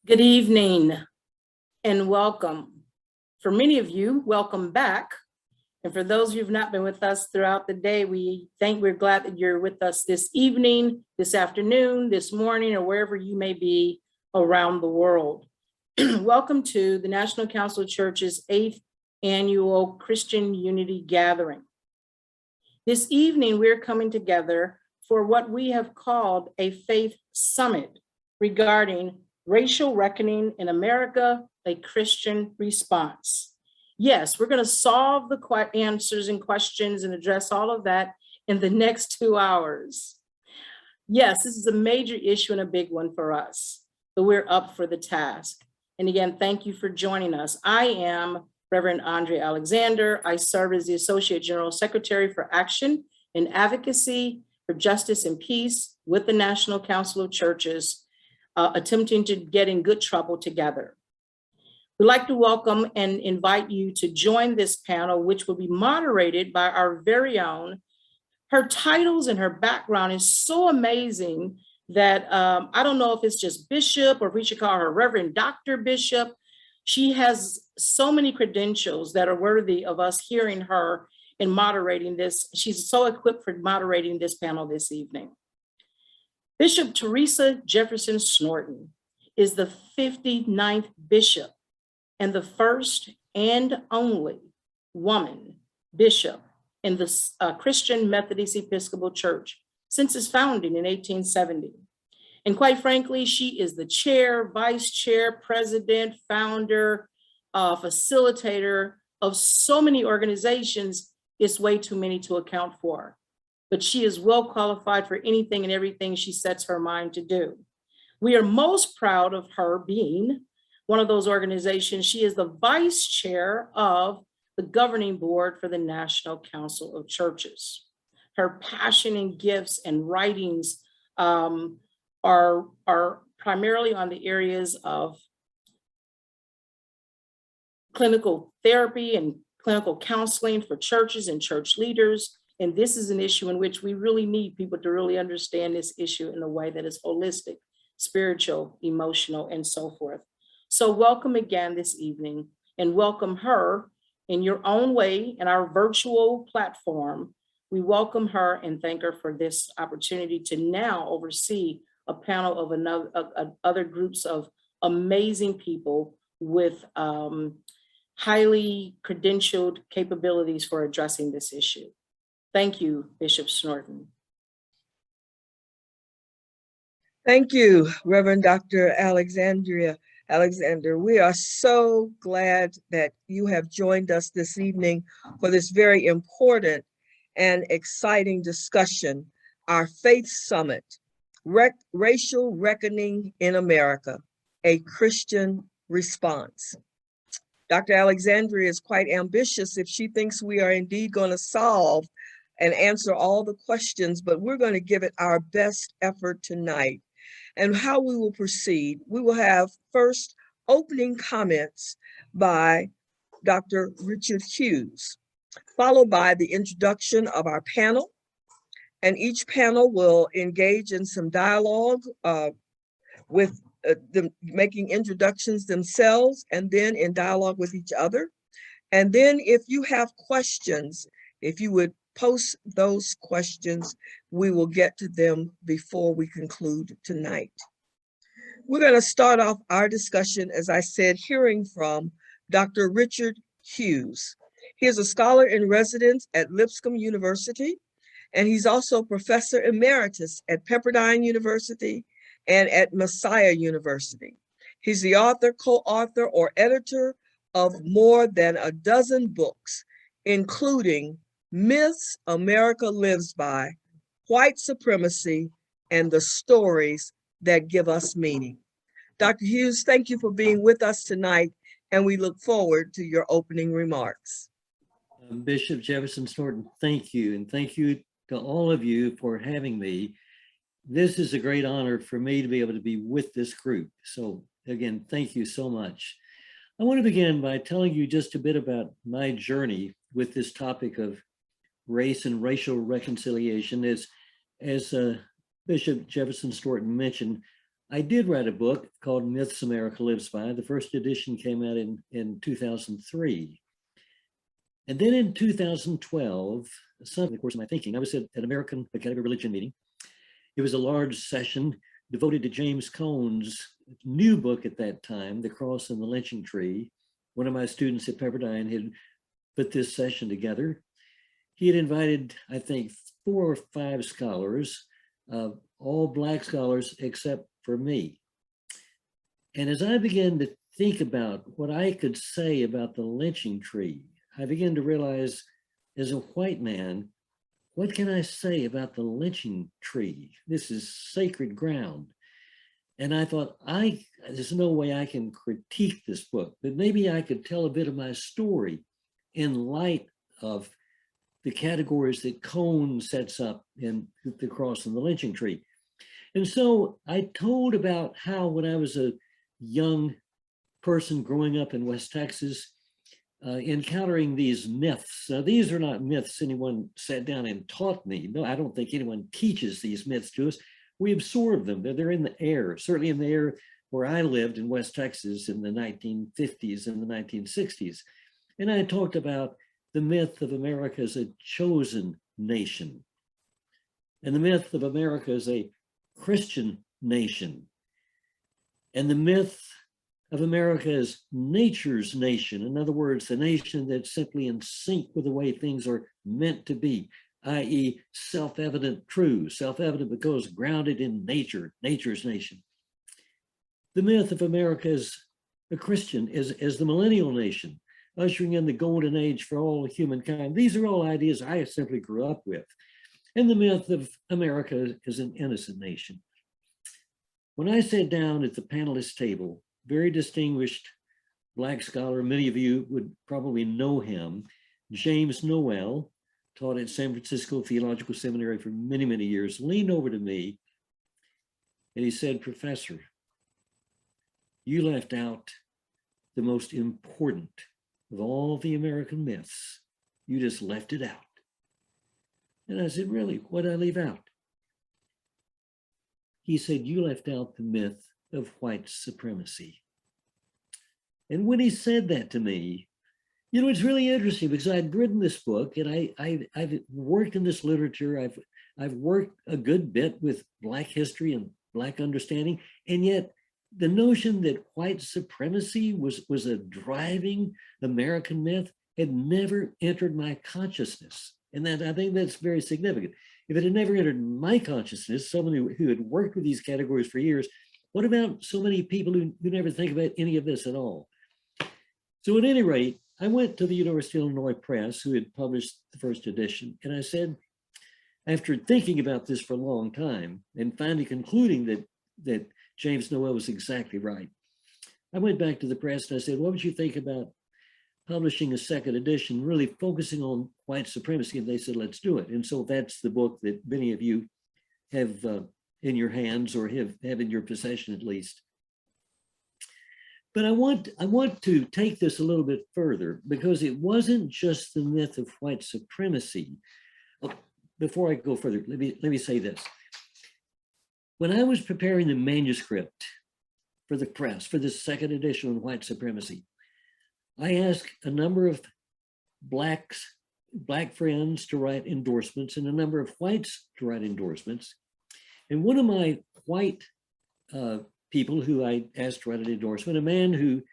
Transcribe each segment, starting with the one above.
Good evening and welcome. For many of you, welcome back. And for those who've not been with us throughout the day, we're glad that you're with us this evening, this afternoon, this morning, or wherever you may be around the world. Welcome to the National Council of Churches' 8th Annual Christian Unity Gathering. This evening, we're coming together for what we have called a faith summit regarding racial reckoning in America, a Christian response. Yes, we're going to solve the answers and questions and address all of that in the next 2 hours. Yes, this is a major issue and a big one for us, but we're up for the task. And again, thank you for joining us. I am Reverend Andre Alexander. I serve as the Associate General Secretary for Action and Advocacy for Justice and Peace with the National Council of Churches, attempting to get in good trouble together. We'd like to welcome and invite you to join this panel, which will be moderated by our very own. Her titles and her background is so amazing that I don't know if it's just Bishop or if we should call her Reverend Dr. Bishop. She has so many credentials that are worthy of us hearing her in moderating this. She's so equipped for moderating this panel this evening. Bishop Teresa Jefferson Snorton is the 59th bishop and the first and only woman bishop in the Christian Methodist Episcopal Church since its founding in 1870. And quite frankly, she is the chair, vice chair, president, founder, facilitator of so many organizations. It's way too many to account for. But she is well qualified for anything and everything she sets her mind to do. We are most proud of her being one of those organizations. She is the vice chair of the governing board for the National Council of Churches. Her passion and gifts and writings are primarily on the areas of clinical therapy and clinical counseling for churches and church leaders. And this is an issue in which we really need people to really understand this issue in a way that is holistic, spiritual, emotional, and so forth. So welcome again this evening, and welcome her in your own way in our virtual platform. We welcome her and thank her for this opportunity to now oversee a panel of other groups of amazing people with highly credentialed capabilities for addressing this issue. Thank you, Bishop Snorton. Thank you, Reverend Dr. Alexander. We are so glad that you have joined us this evening for this very important and exciting discussion, our Faith Summit, Racial Reckoning in America, a Christian Response. Dr. Alexandria is quite ambitious if she thinks we are indeed going to solve and answer all the questions, but we're going to give it our best effort tonight. And how we will proceed, we will have first opening comments by Dr. Richard Hughes, followed by the introduction of our panel. And each panel will engage in some dialogue with them making introductions themselves and then in dialogue with each other. And then if you have questions, if you would post those questions, we will get to them before we conclude tonight. We're going to start off our discussion, as I said, hearing from Dr. Richard Hughes. He is a scholar in residence at Lipscomb University, and he's also professor emeritus at Pepperdine University and at Messiah University. He's the author, co-author, or editor of more than a dozen books, including Myths America Lives By, White Supremacy, and the Stories That Give Us Meaning. Dr. Hughes, thank you for being with us tonight, and we look forward to your opening remarks. Bishop Jefferson Snorton, thank you, and thank you to all of you for having me. This is a great honor for me to be able to be with this group. So again, thank you so much. I want to begin by telling you just a bit about my journey with this topic of race and racial reconciliation. As Bishop Jefferson Snorton mentioned, I did write a book called Myths America Lives By. The first edition came out in 2003. And then in 2012, some of the course of my thinking, I was at an American Academy of Religion meeting. It was a large session devoted to James Cone's new book at that time, The Cross and the Lynching Tree. One of my students at Pepperdine had put this session together. He had invited, I think, 4 or 5 scholars, all Black scholars except for me. And as I began to think about what I could say about the lynching tree, I began to realize, as a white man, what can I say about the lynching tree? This is sacred ground. And I thought, there's no way I can critique this book, but maybe I could tell a bit of my story in light of the categories that Cone sets up in The Cross and the Lynching Tree. And so I told about how when I was a young person growing up in West Texas, encountering these myths. Now, these are not myths anyone sat down and taught me. No, I don't think anyone teaches these myths to us. We absorb them. They're in the air, certainly in the air where I lived in West Texas in the 1950s and the 1960s. And I talked about the myth of America as a chosen nation, and the myth of America as a Christian nation, and the myth of America as nature's nation. In other words, the nation that's simply in sync with the way things are meant to be, i.e. self-evident truths, self-evident because grounded in nature, nature's nation. The myth of America as a Christian, as the millennial nation, ushering in the golden age for all humankind. These are all ideas I simply grew up with. And the myth of America as an innocent nation. When I sat down at the panelist table, very distinguished Black scholar, many of you would probably know him, James Noel, taught at San Francisco Theological Seminary for many, many years, leaned over to me and he said, "Professor, you left out the most important of all the American myths. You just left it out." And I said, "Really? What did I leave out?" He said, "You left out the myth of white supremacy." And when he said that to me, you know, it's really interesting because I'd written this book and I've worked in this literature. I've worked a good bit with Black history and Black understanding, and yet the notion that white supremacy was a driving American myth had never entered my consciousness. And that, I think that's very significant. If it had never entered my consciousness, someone who had worked with these categories for years, what about so many people who never think about any of this at all? So at any rate, I went to the University of Illinois Press, who had published the first edition, and I said, after thinking about this for a long time and finally concluding that James Noel was exactly right, I went back to the press and I said, "What would you think about publishing a second edition, really focusing on white supremacy?" And they said, "Let's do it." And so that's the book that many of you have in your hands, or have in your possession at least. But I want to take this a little bit further, because it wasn't just the myth of white supremacy. Before I go further, let me say this. When I was preparing the manuscript for the press, for this second edition on white supremacy, I asked a number of Black friends to write endorsements and a number of whites to write endorsements. And one of my white people who I asked to write an endorsement, a man who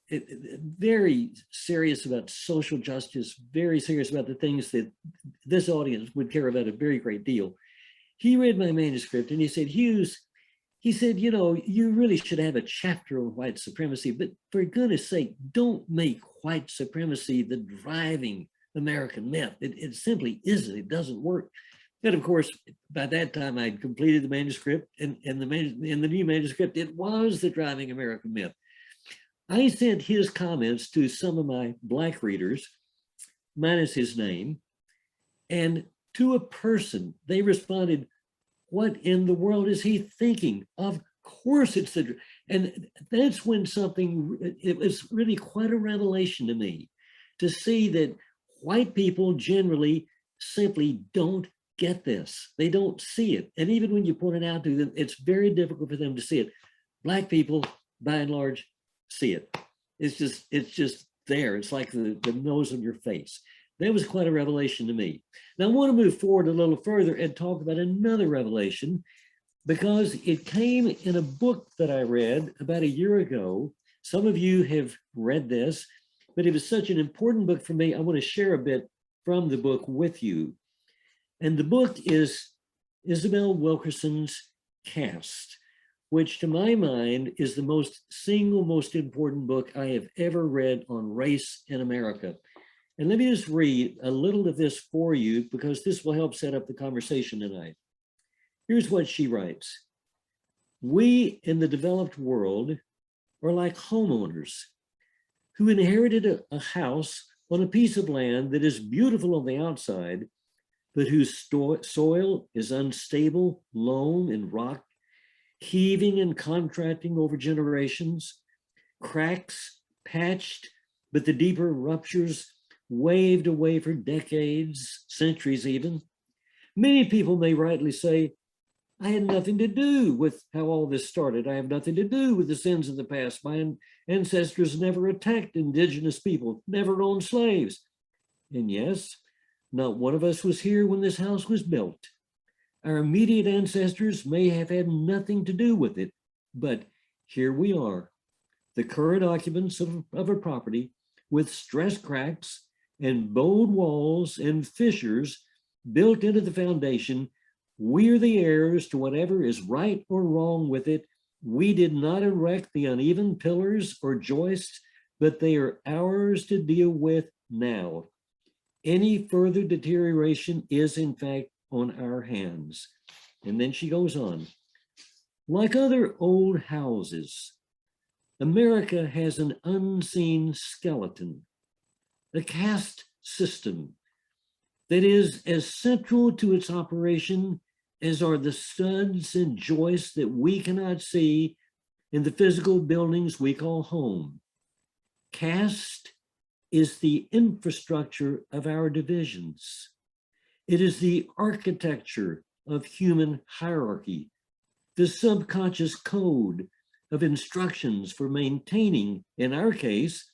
very serious about social justice, very serious about the things that this audience would care about a very great deal. He read my manuscript and he said, "Hughes," he said, "you know, you really should have a chapter on white supremacy, but for goodness sake, don't make white supremacy the driving American myth. It simply isn't. It doesn't work." And of course, by that time, I'd completed the manuscript, and in the new manuscript, it was the driving American myth. I sent his comments to some of my Black readers, minus his name, and to a person, they responded, "What in the world is he thinking? Of course it's the," and that's when it was really quite a revelation to me to see that white people generally simply don't get this. They don't see it. And even when you point it out to them, it's very difficult for them to see it. Black people, by and large, see it. It's just there. It's like the nose on your face. That was quite a revelation to me. Now I want to move forward a little further and talk about another revelation, because it came in a book that I read about a year ago. Some of you have read this, but it was such an important book for me. I want to share a bit from the book with you. And the book is Isabel Wilkerson's Caste, which to my mind is the single most important book I have ever read on race in America. And let me just read a little of this for you, because this will help set up the conversation tonight. Here's what she writes. We in the developed world are like homeowners who inherited a house on a piece of land that is beautiful on the outside, but whose soil is unstable, loam and rock, heaving and contracting over generations, cracks patched, but the deeper ruptures waved away for decades, centuries even. Many people may rightly say, I had nothing to do with how all this started. I have nothing to do with the sins of the past. My ancestors never attacked indigenous people, never owned slaves. And yes, not one of us was here when this house was built. Our immediate ancestors may have had nothing to do with it, but here we are, the current occupants of a property with stress cracks and bowed walls and fissures built into the foundation. We're the heirs to whatever is right or wrong with it. We did not erect the uneven pillars or joists, but they are ours to deal with now. Any further deterioration is in fact on our hands. And then she goes on. Like other old houses, America has an unseen skeleton, a caste system that is as central to its operation as are the studs and joists that we cannot see in the physical buildings we call home. Caste is the infrastructure of our divisions. It is the architecture of human hierarchy, the subconscious code of instructions for maintaining, in our case,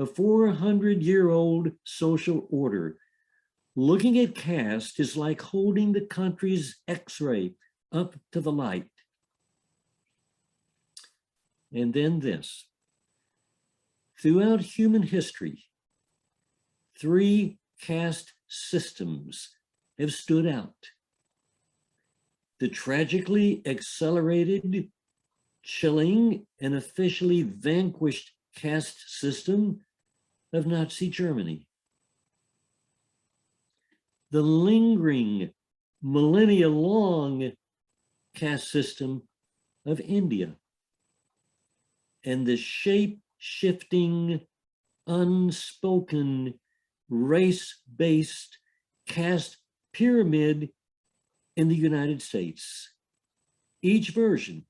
a 400-year-old social order. Looking at caste is like holding the country's X-ray up to the light. And then this. Throughout human history, 3 caste systems have stood out. The tragically accelerated, chilling, and officially vanquished caste system of Nazi Germany. The lingering, millennia-long caste system of India. And the shape-shifting, unspoken, race-based caste pyramid in the United States. Each version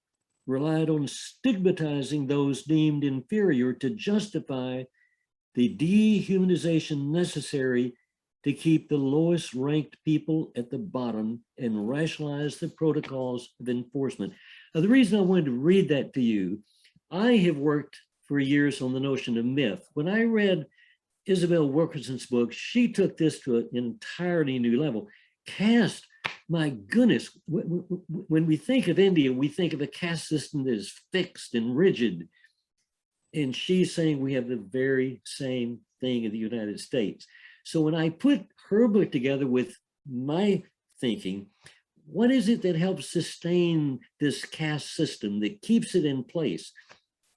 relied on stigmatizing those deemed inferior to justify the dehumanization necessary to keep the lowest ranked people at the bottom and rationalize the protocols of enforcement. Now, the reason I wanted to read that to you, I have worked for years on the notion of myth. When I read Isabel Wilkerson's book, she took this to an entirely new level. Caste, my goodness, when we think of India, we think of a caste system that is fixed and rigid. And she's saying we have the very same thing in the United States. So when I put her book together with my thinking, what is it that helps sustain this caste system that keeps it in place?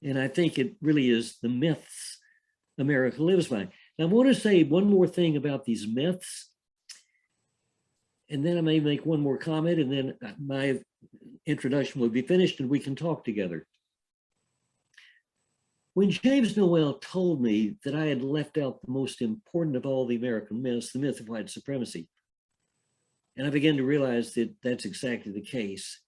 And I think it really is the myths America lives by. Now, I want to say one more thing about these myths, and then I may make one more comment, and then my introduction will be finished and we can talk together. When James Noel told me that I had left out the most important of all the American myths, the myth of white supremacy, and I began to realize that that's exactly the case.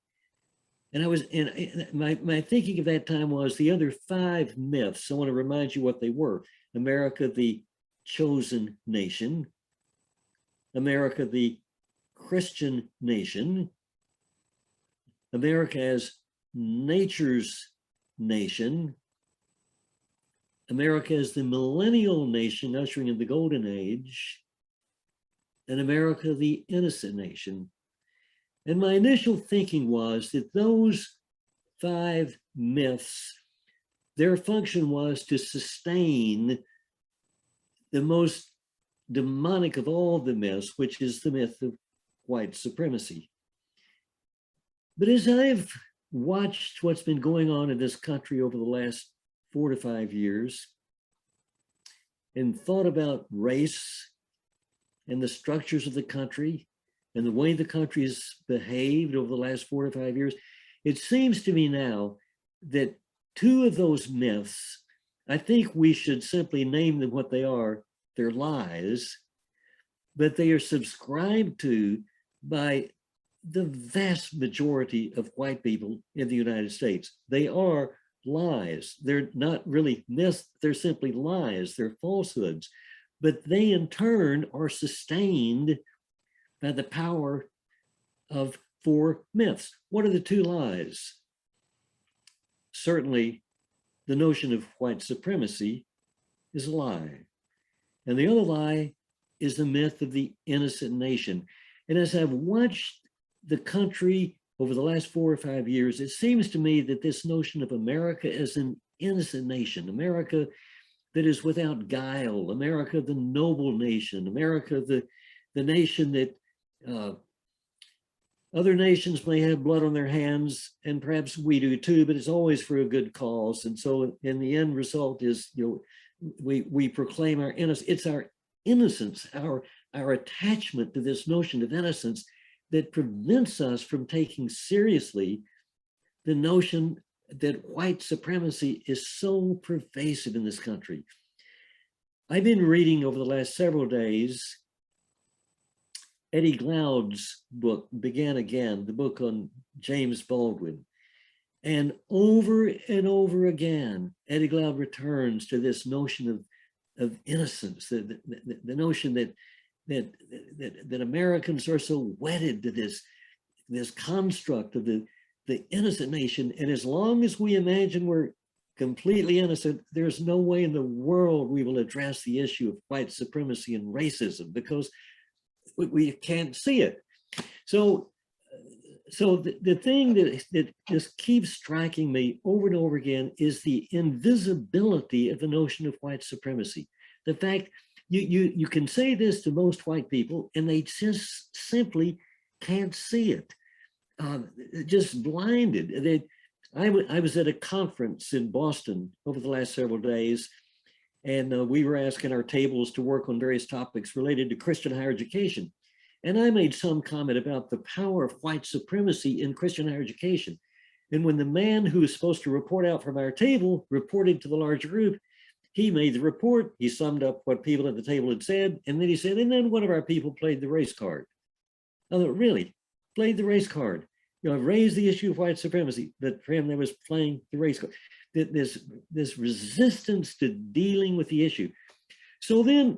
And I was, and my thinking of that time was the other 5 myths. I want to remind you what they were. America, the chosen nation. America, the Christian nation, America as nature's nation, America as the millennial nation ushering in the golden age, and America the innocent nation. And my initial thinking was that those 5 myths, their function was to sustain the most demonic of all the myths, which is the myth of white supremacy. But as I've watched what's been going on in this country over the last 4 to 5 years and thought about race and the structures of the country and the way the country has behaved over the last 4 to 5 years, it seems to me now that 2 of those myths, I think we should simply name them what they are. They're lies, but they are subscribed to by the vast majority of white people in the United States. They are lies. They're not really myths, they're simply lies, they're falsehoods, but they in turn are sustained by the power of 4 myths. What are the 2 lies? Certainly, the notion of white supremacy is a lie. And the other lie is the myth of the innocent nation. And as I've watched the country over the last 4 or 5 years, it seems to me that this notion of America as an innocent nation, America that is without guile, America, the noble nation, America, the nation that other nations may have blood on their hands, and perhaps we do too, but it's always for a good cause. And so in the end result is, we proclaim our innocence. It's our innocence, our attachment to this notion of innocence that prevents us from taking seriously the notion that white supremacy is so pervasive in this country. I've been reading over the last several days Eddie Glaude's book, Begin Again, the book on James Baldwin. And over again, Eddie Glaude returns to this notion of innocence, the notion that Americans are so wedded to this construct of the innocent nation. And as long as we imagine we're completely innocent, there's no way in the world we will address the issue of white supremacy and racism, because we can't see it. So the thing that just keeps striking me over and over again is the invisibility of the notion of white supremacy. The fact you can say this to most white people and they just simply can't see it. Just blinded. I was at a conference in Boston over the last several days, and we were asking our tables to work on various topics related to Christian higher education. And I made some comment about the power of white supremacy in Christian higher education. And when the man who was supposed to report out from our table reported to the larger group, he made the report, he summed up what people at the table had said, and then he said, and then one of our people played the race card. I thought, really? Played the race card? Raised the issue of white supremacy, but for him, there was playing the race card. This resistance to dealing with the issue. So then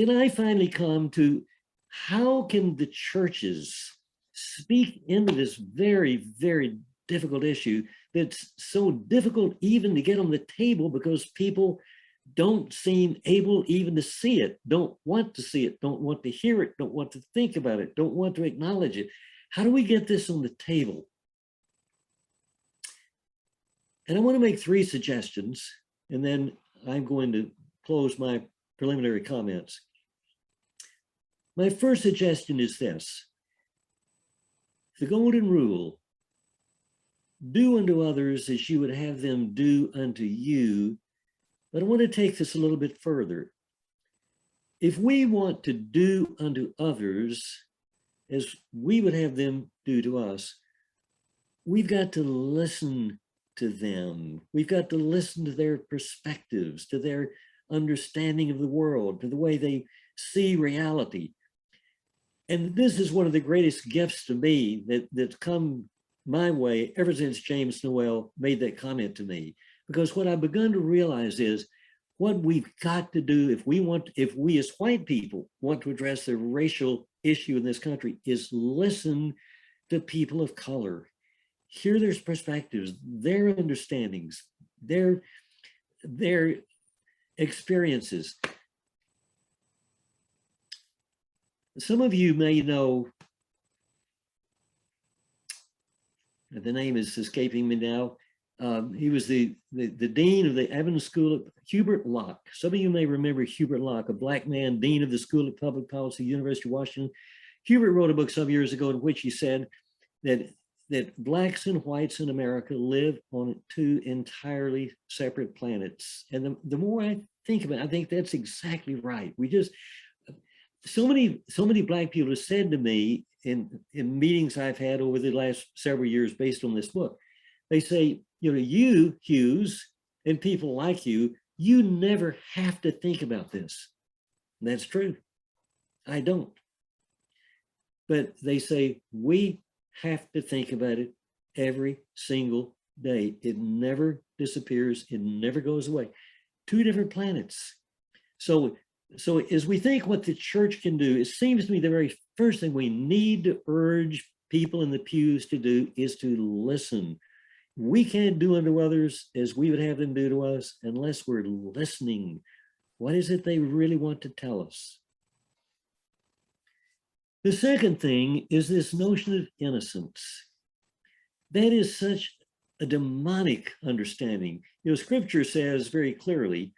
I finally come to, how can the churches speak into this very, very difficult issue that's so difficult even to get on the table because people don't seem able even to see it, don't want to see it, don't want to hear it, don't want to think about it, don't want to acknowledge it. How do we get this on the table? And I want to make 3 suggestions, and then I'm going to close my preliminary comments. My first suggestion is this: the golden rule, do unto others as you would have them do unto you. But I want to take this a little bit further. If we want to do unto others as we would have them do to us, we've got to listen to them. We've got to listen to their perspectives, to their understanding of the world, to the way they see reality. And this is one of the greatest gifts to me that's come my way ever since James Noel made that comment to me. Because what I've begun to realize is what we've got to do if we as white people want to address the racial issue in this country is listen to people of color, hear their perspectives, their understandings, their experiences. Some of you may know, the name is escaping me now. He was the dean of the Evans School of Hubert Locke. Some of you may remember Hubert Locke, a Black man, dean of the School of Public Policy, University of Washington. Hubert wrote a book some years ago in which he said that Blacks and whites in America live on two entirely separate planets. And the more I think about it, I think that's exactly right. We just, so many Black people have said to me in meetings I've had over the last several years based on this book, they say, you know, you, Hughes, and people like you, you never have to think about this. And that's true. I don't. But they say, we have to think about it every single day. It never disappears. It never goes away. Two different planets. So as we think what the church can do, it seems to me the very first thing we need to urge people in the pews to do is to listen. We can't do unto others as we would have them do to us unless we're listening. What is it they really want to tell us? The second thing is this notion of innocence. That is such a demonic understanding. You know, scripture says very clearly,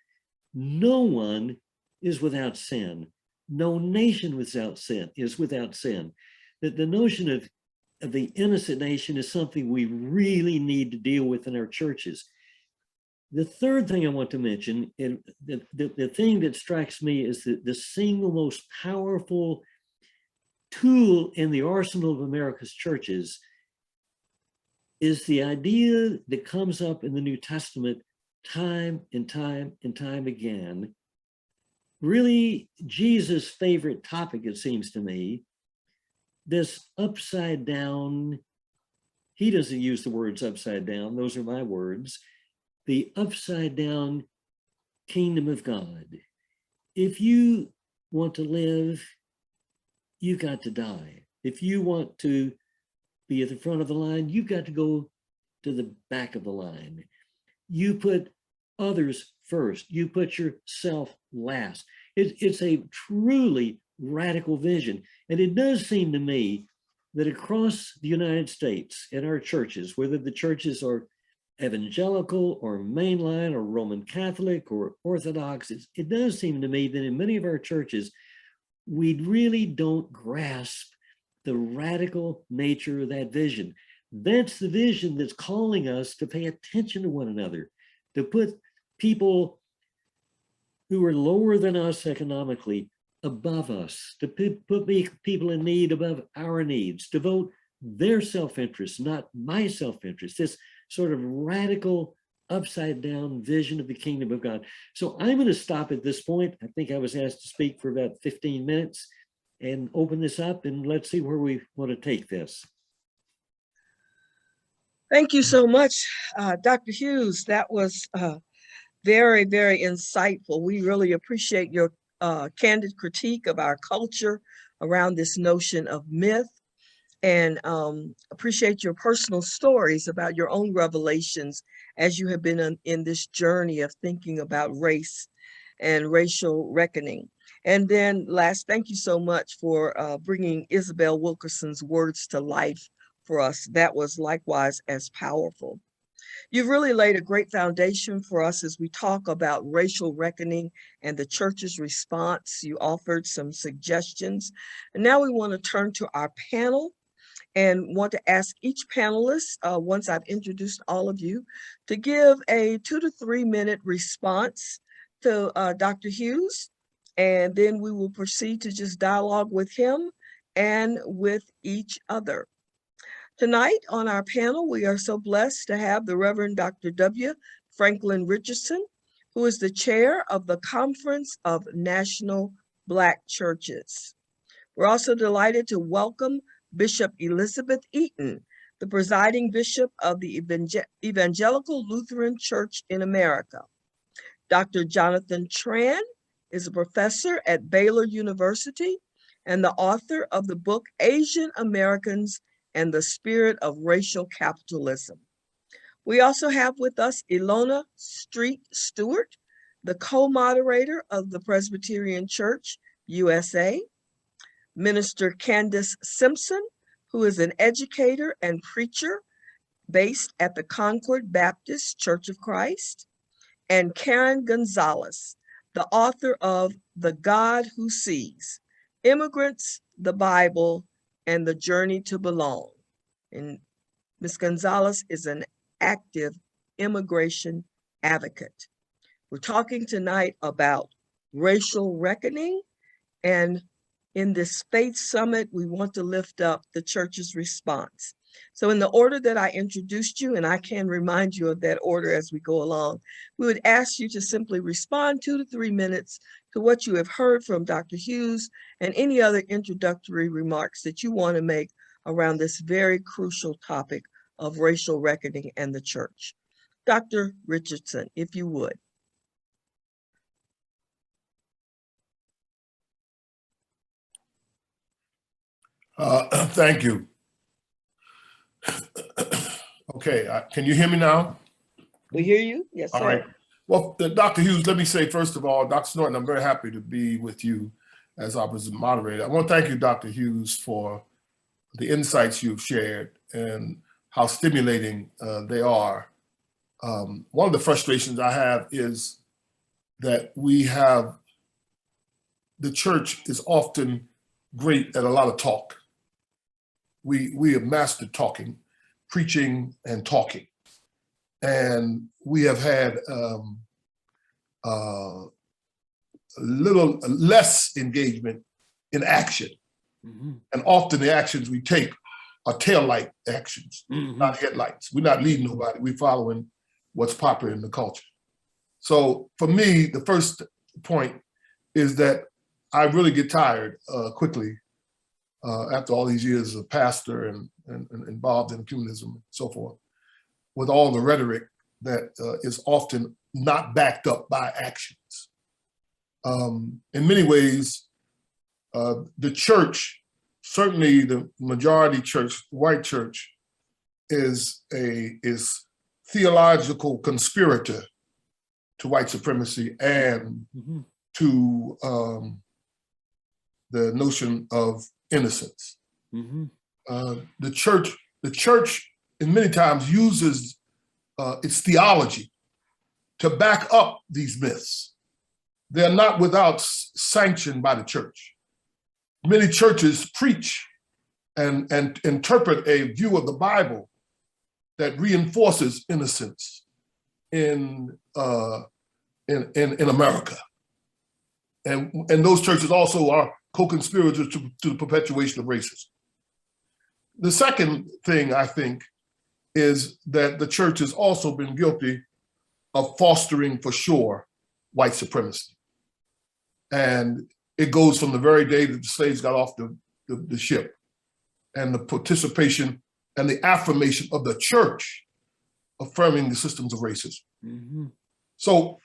no one is without sin. No nation without sin is without sin. That the notion of the innocent nation is something we really need to deal with in our churches. The third thing I want to mention, and the thing that strikes me is the single most powerful tool in the arsenal of America's churches is the idea that comes up in the New Testament time and time and time again. Really, Jesus' favorite topic, it seems to me, this upside down, he doesn't use the words upside down, those are my words, the upside down kingdom of God. If you want to live, you've got to die. If you want to be at the front of the line, you've got to go to the back of the line. You put others first. You put yourself last. It's a truly radical vision. And it does seem to me that across the United States in our churches, whether the churches are evangelical or mainline or Roman Catholic or Orthodox, it does seem to me that in many of our churches, we really don't grasp the radical nature of that vision. That's the vision that's calling us to pay attention to one another, to put people who are lower than us economically above us, to put people in need above our needs, to vote their self-interest, not my self-interest, this sort of radical upside down vision of the kingdom of God. So I'm going to stop at this point. I think I was asked to speak for about 15 minutes and open this up, and let's see where we want to take this. Thank you so much, Dr. Hughes. That was very, very insightful. We really appreciate your candid critique of our culture around this notion of myth, and appreciate your personal stories about your own revelations as you have been in this journey of thinking about race and racial reckoning. And then last, thank you so much for bringing Isabel Wilkerson's words to life for us. That was likewise as powerful. You've really laid a great foundation for us as we talk about racial reckoning and the church's response. You offered some suggestions. And now we want to turn to our panel and want to ask each panelist, once I've introduced all of you, to give a 2 to 3 minute response to Dr. Hughes. And then we will proceed to just dialogue with him and with each other. Tonight on our panel, we are so blessed to have the Reverend Dr. W. Franklin Richardson, who is the chair of the Conference of National Black Churches. We're also delighted to welcome Bishop Elizabeth Eaton, the presiding bishop of the Evangelical Lutheran Church in America. Dr. Jonathan Tran is a professor at Baylor University and the author of the book Asian Americans and the Spirit of Racial Capitalism. We also have with us Ilona Street Stewart, the co-moderator of the Presbyterian Church USA, Minister Candace Simpson, who is an educator and preacher based at the Concord Baptist Church of Christ, and Karen Gonzalez, the author of The God Who Sees, Immigrants, the Bible, and the Journey to Belong. And Ms. Gonzalez is an active immigration advocate. We're talking tonight about racial reckoning, and in this Faith Summit, we want to lift up the church's response. So in the order that I introduced you, and I can remind you of that order as we go along, we would ask you to simply respond 2 to 3 minutes to what you have heard from Dr. Hughes and any other introductory remarks that you want to make around this very crucial topic of racial reckoning and the church. Dr. Richardson, if you would. Thank you. Okay, can you hear me now? We hear you? Yes, sir. All right. Well, Dr. Hughes, let me say, first of all, Dr. Snorton, I'm very happy to be with you as our moderator. I want to thank you, Dr. Hughes, for the insights you've shared and how stimulating they are. One of the frustrations I have is that the church is often great at a lot of talk. We have mastered talking, preaching and talking. And we have had a little less engagement in action. Mm-hmm. And often the actions we take are taillight actions, mm-hmm. not headlights. We're not leading nobody. We're following what's popular in the culture. So for me, the first point is that I really get tired quickly after all these years of pastor and involved in communism and so forth, with all the rhetoric that is often not backed up by actions. In many ways, the church, certainly the majority church, white church, is theological conspirator to white supremacy and mm-hmm. to the notion of innocence. Mm-hmm. The church in many times uses its theology to back up these myths. They're not without sanction by the church. Many churches preach and interpret a view of the Bible that reinforces innocence in America. And those churches also are co-conspirators to the perpetuation of racism. The second thing I think is that the church has also been guilty of fostering, for sure, white supremacy. And it goes from the very day that the slaves got off the ship, and the participation and the affirmation of the church affirming the systems of racism. Mm-hmm. So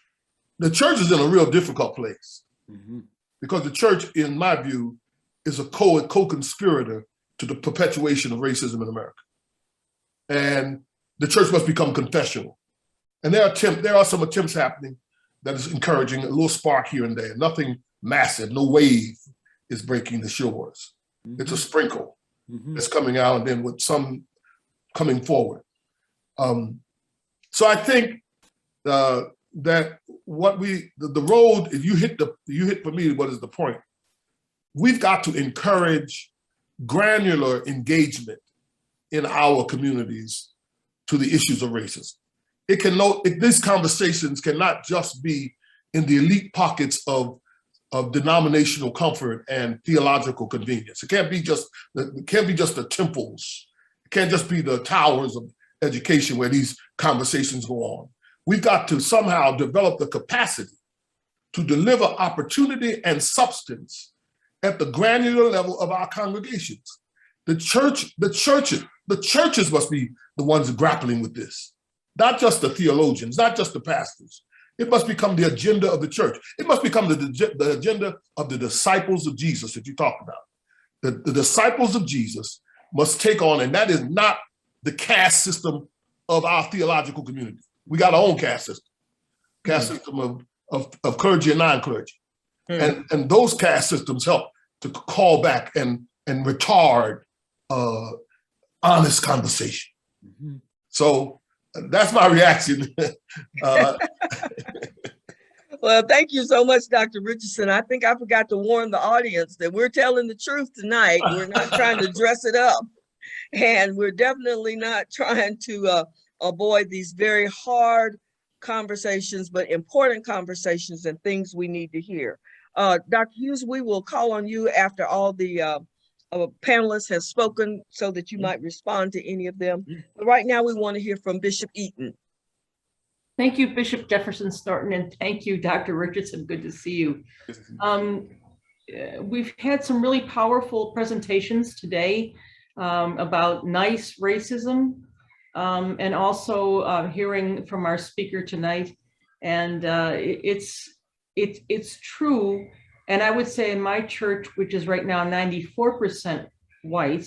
the church is in a real difficult place, mm-hmm. because the church, in my view, is a co-conspirator to the perpetuation of racism in America. And the church must become confessional. And there are some attempts happening that is encouraging, a little spark here and there, nothing massive, no wave is breaking the shores. Mm-hmm. It's a sprinkle mm-hmm. that's coming out, and then with some coming forward. So I think that what the road, if you hit for me, what is the point? We've got to encourage granular engagement in our communities to the issues of racism. These conversations cannot just be in the elite pockets of denominational comfort and theological convenience. It can't be just the temples. It can't just be the towers of education where these conversations go on. We've got to somehow develop the capacity to deliver opportunity and substance at the granular level of our congregations. The churches must be the ones grappling with this, not just the theologians, not just the pastors. It must become the agenda of the church. It must become the agenda of the disciples of Jesus that you talked about. that the disciples of Jesus must take on, and that is not the caste system of our theological community. We got our own caste system of clergy and non-clergy. And those caste systems help to call back and retard honest conversation. So that's my reaction. Well, thank you so much, Dr. Richardson. I think I forgot to warn the audience that we're telling the truth tonight. We're not trying to dress it up. And we're definitely not trying to avoid these very hard conversations, but important conversations and things we need to hear. Dr. Hughes, we will call on you after all the panelists have spoken so that you might respond to any of them. But right now, we want to hear from Bishop Eaton. Thank you, Bishop Jefferson Thornton, and thank you, Dr. Richardson. Good to see you. We've had some really powerful presentations today about nice racism, and also hearing from our speaker tonight. And it's true. And I would say in my church, which is right now 94% white,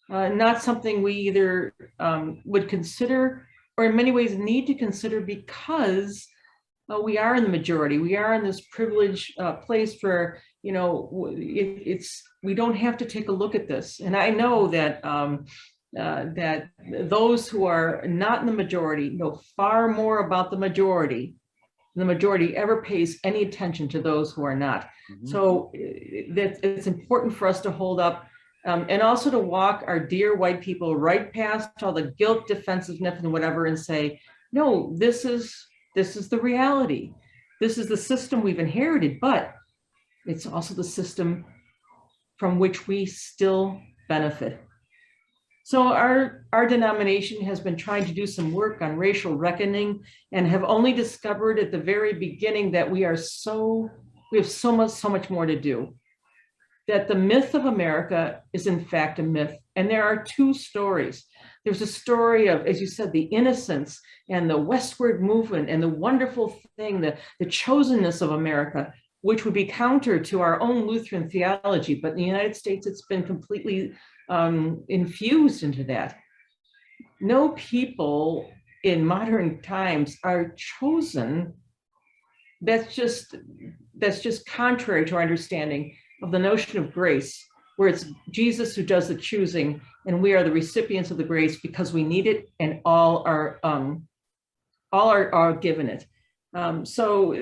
not something we either would consider or in many ways need to consider, because we are in the majority. We are in this privileged place where, you know, we don't have to take a look at this. And I know that that those who are not in the majority know far more about the majority than the majority ever pays any attention to those who are not. So that it's important for us to hold up and also to walk our dear white people right past all the guilt, defensiveness, and whatever, and say, no, this is the reality. This is the system we've inherited, but it's also the system from which we still benefit. So our denomination has been trying to do some work on racial reckoning, and have only discovered at the very beginning that we have so much more to do. That the myth of America is in fact a myth. And there are two stories. There's a story of, as you said, the innocence and the westward movement and the wonderful thing, the chosenness of America, which would be counter to our own Lutheran theology. But in the United States, it's been completely infused into that. No people in modern times are chosen. That's just contrary to our understanding of the notion of grace, where it's Jesus who does the choosing, and we are the recipients of the grace because we need it, and all are given it. So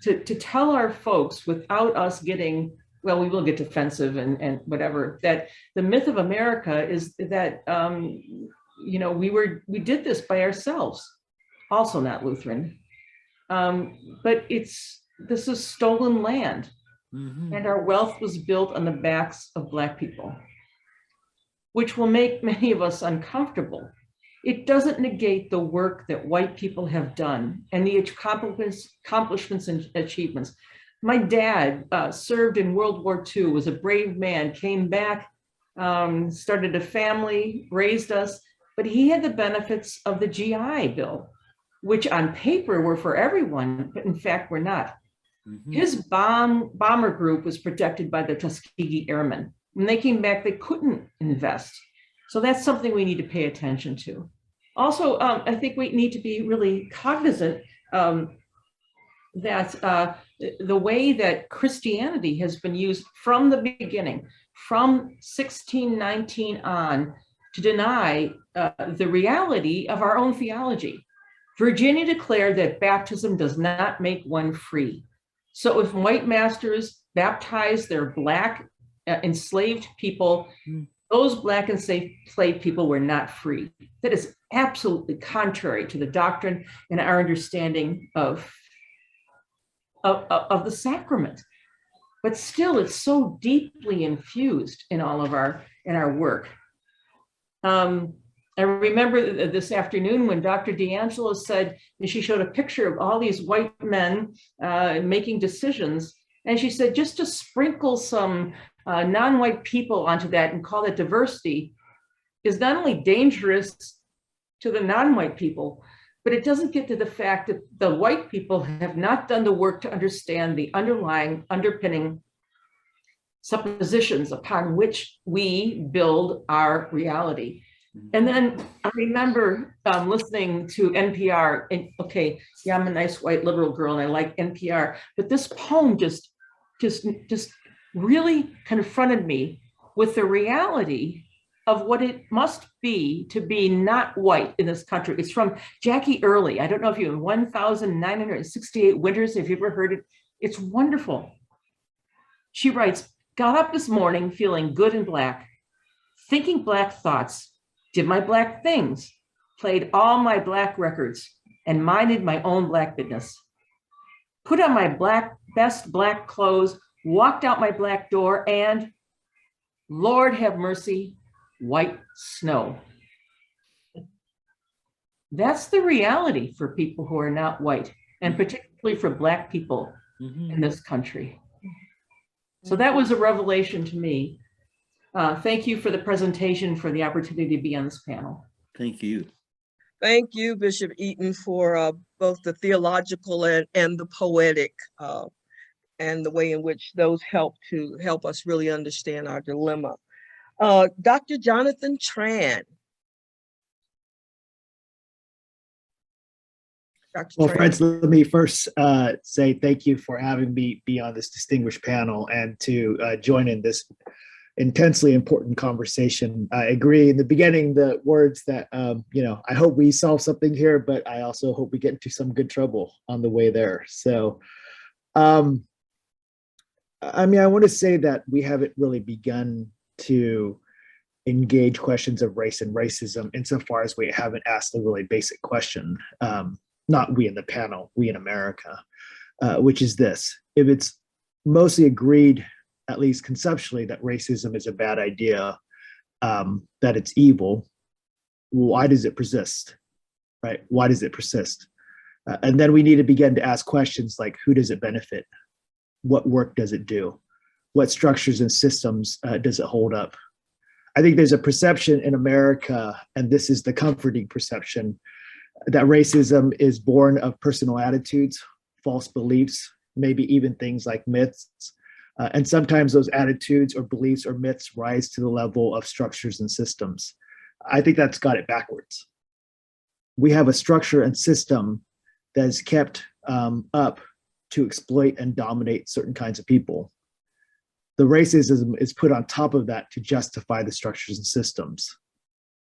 to tell our folks without us getting, well, we will get defensive and whatever, that the myth of America is that you know, we did this by ourselves, also not Lutheran, but this is stolen land. And our wealth was built on the backs of Black people, which will make many of us uncomfortable. It doesn't negate the work that white people have done and the accomplishments and achievements. My dad served in World War II, was a brave man, came back, started a family, raised us, but he had the benefits of the GI Bill, which on paper were for everyone, but in fact were not. His bomber group was protected by the Tuskegee Airmen. When they came back, they couldn't invest. So that's something we need to pay attention to. Also, I think we need to be really cognizant that the way that Christianity has been used from the beginning, from 1619 on, to deny the reality of our own theology. Virginia declared that baptism does not make one free. So if white masters baptized their Black enslaved people, those Black enslaved people were not free. That is absolutely contrary to the doctrine and our understanding of the sacrament. But still, it's so deeply infused in all of our work. I remember this afternoon when Dr. D'Angelo said, and she showed a picture of all these white men making decisions. And she said, just to sprinkle some non-white people onto that and call it diversity is not only dangerous to the non-white people, but it doesn't get to the fact that the white people have not done the work to understand the underlying, underpinning suppositions upon which we build our reality. And then I remember listening to NPR, and okay, yeah, I'm a nice white liberal girl and I like NPR, but this poem just really confronted me with the reality of what it must be to be not white in this country. It's from Jackie Early. I don't know if you have 1,968 Winters, if you've ever heard it. It's wonderful. She writes, got up this morning feeling good and black, thinking black thoughts, did my black things, played all my black records, and minded my own black business. Put on my best black clothes, walked out my black door, and Lord have mercy, white snow. That's the reality for people who are not white, and particularly for Black people in this country. So that was a revelation to me. Thank you for the presentation, for the opportunity to be on this panel. Thank you. Thank you, Bishop Eaton, for both the theological and the poetic, and the way in which those help us really understand our dilemma. Dr. Jonathan Tran. Dr. Well, Tran. friends, let me first say thank you for having me be on this distinguished panel and to join in this intensely important conversation. I agree in the beginning, the words that, I hope we solve something here, but I also hope we get into some good trouble on the way there. So, I want to say that we haven't really begun to engage questions of race and racism insofar as we haven't asked the really basic question. Not we in the panel, we in America, which is this: if it's mostly agreed, at least conceptually, that racism is a bad idea, that it's evil, why does it persist, right? Why does it persist? And then we need to begin to ask questions like, who does it benefit? What work does it do? What structures and systems does it hold up? I think there's a perception in America, and this is the comforting perception, that racism is born of personal attitudes, false beliefs, maybe even things like myths. And sometimes those attitudes or beliefs or myths rise to the level of structures and systems. I think that's got it backwards. We have a structure and system that is kept up to exploit and dominate certain kinds of people. The racism is put on top of that to justify the structures and systems.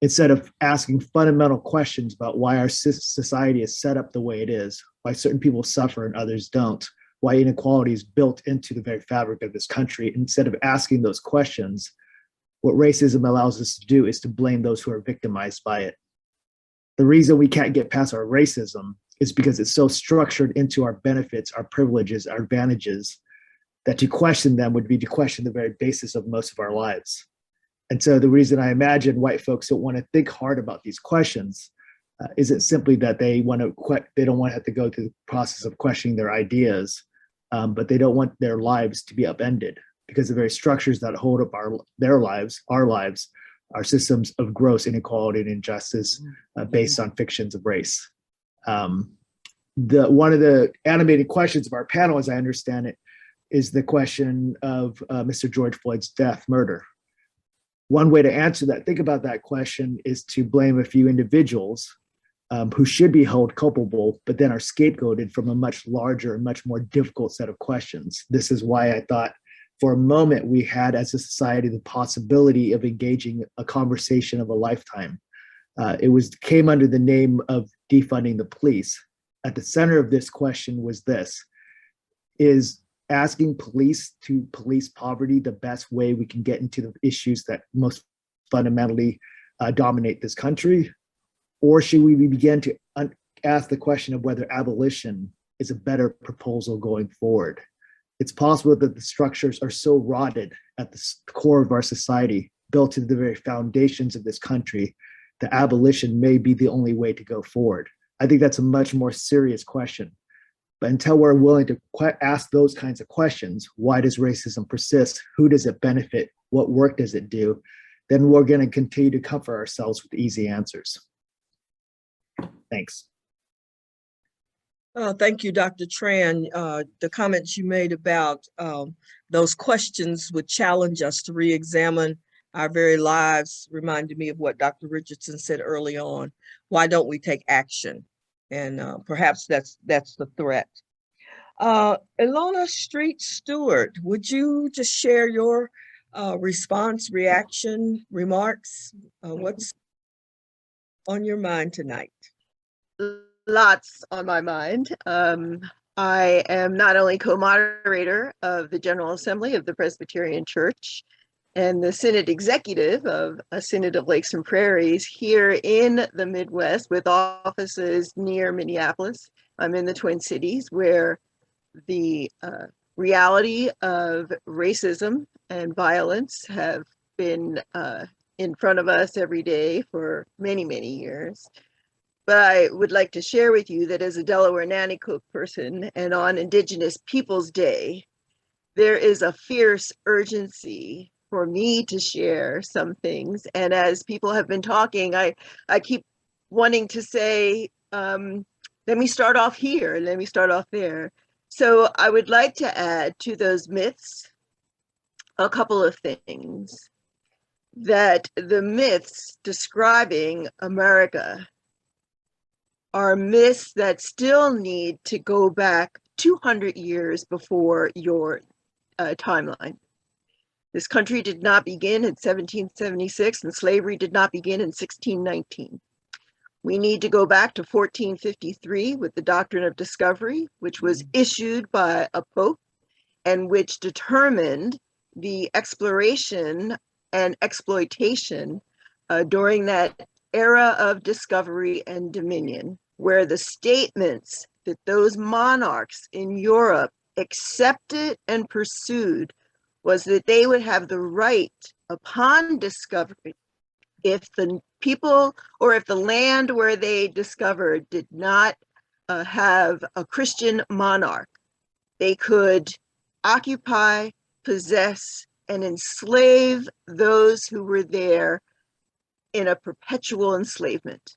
Instead of asking fundamental questions about why our society is set up the way it is, why certain people suffer and others don't, why inequality is built into the very fabric of this country, instead of asking those questions, what racism allows us to do is to blame those who are victimized by it. The reason we can't get past our racism is because it's so structured into our benefits, our privileges, our advantages, that to question them would be to question the very basis of most of our lives. And so the reason I imagine white folks don't want to think hard about these questions isn't simply that they don't want to have to go through the process of questioning their ideas, but they don't want their lives to be upended, because the very structures that hold up our lives, are systems of gross inequality and injustice based on fictions of race. One of the animated questions of our panel, as I understand it, is the question of Mr. George Floyd's murder. One way to answer that, think about that question, is to blame a few individuals who should be held culpable, but then are scapegoated from a much larger and much more difficult set of questions. This is why I thought for a moment we had as a society the possibility of engaging a conversation of a lifetime. It came under the name of defunding the police. At the center of this question was this: is asking police to police poverty the best way we can get into the issues that most fundamentally dominate this country? Or should we begin to ask the question of whether abolition is a better proposal going forward? It's possible that the structures are so rotted at the core of our society, built into the very foundations of this country, that abolition may be the only way to go forward. I think that's a much more serious question. But until we're willing to ask those kinds of questions, why does racism persist? Who does it benefit? What work does it do? Then we're going to continue to comfort ourselves with easy answers. Thanks. Thank you, Dr. Tran. The comments you made about those questions would challenge us to re-examine our very lives. Reminded me of what Dr. Richardson said early on. Why don't we take action? And perhaps that's the threat. Ilona Street Stewart, would you just share your response, reaction, remarks? What's on your mind tonight? Lots on my mind. I am not only co-moderator of the General Assembly of the Presbyterian Church and the Synod Executive of a Synod of Lakes and Prairies here in the Midwest with offices near Minneapolis. I'm in the Twin Cities, where the reality of racism and violence have been in front of us every day for many, many years. But I would like to share with you that as a Delaware Nanticoke person and on Indigenous Peoples Day, there is a fierce urgency for me to share some things. And as people have been talking, I keep wanting to say, let me start off here, let me start off there. So I would like to add to those myths a couple of things. That the myths describing America are myths that still need to go back 200 years before your timeline. This country did not begin in 1776 and slavery did not begin in 1619. We need to go back to 1453 with the Doctrine of Discovery, which was issued by a pope and which determined the exploration and exploitation during that era of discovery and dominion, where the statements that those monarchs in Europe accepted and pursued was that they would have the right upon discovery, if the people or if the land where they discovered did not have a Christian monarch, they could occupy, possess, and enslave those who were there in a perpetual enslavement.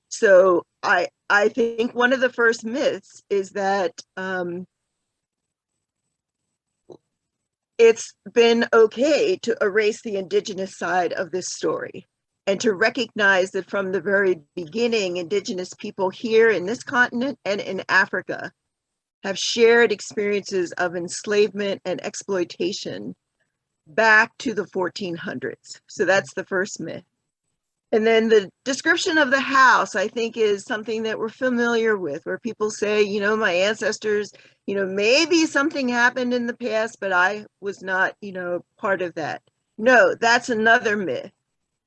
So I think one of the first myths is that it's been okay to erase the Indigenous side of this story and to recognize that from the very beginning, Indigenous people here in this continent and in Africa have shared experiences of enslavement and exploitation back to the 1400s. So that's the first myth. And then the description of the house, I think, is something that we're familiar with, where people say, you know, my ancestors, you know, maybe something happened in the past, but I was not, you know, part of that. No, that's another myth,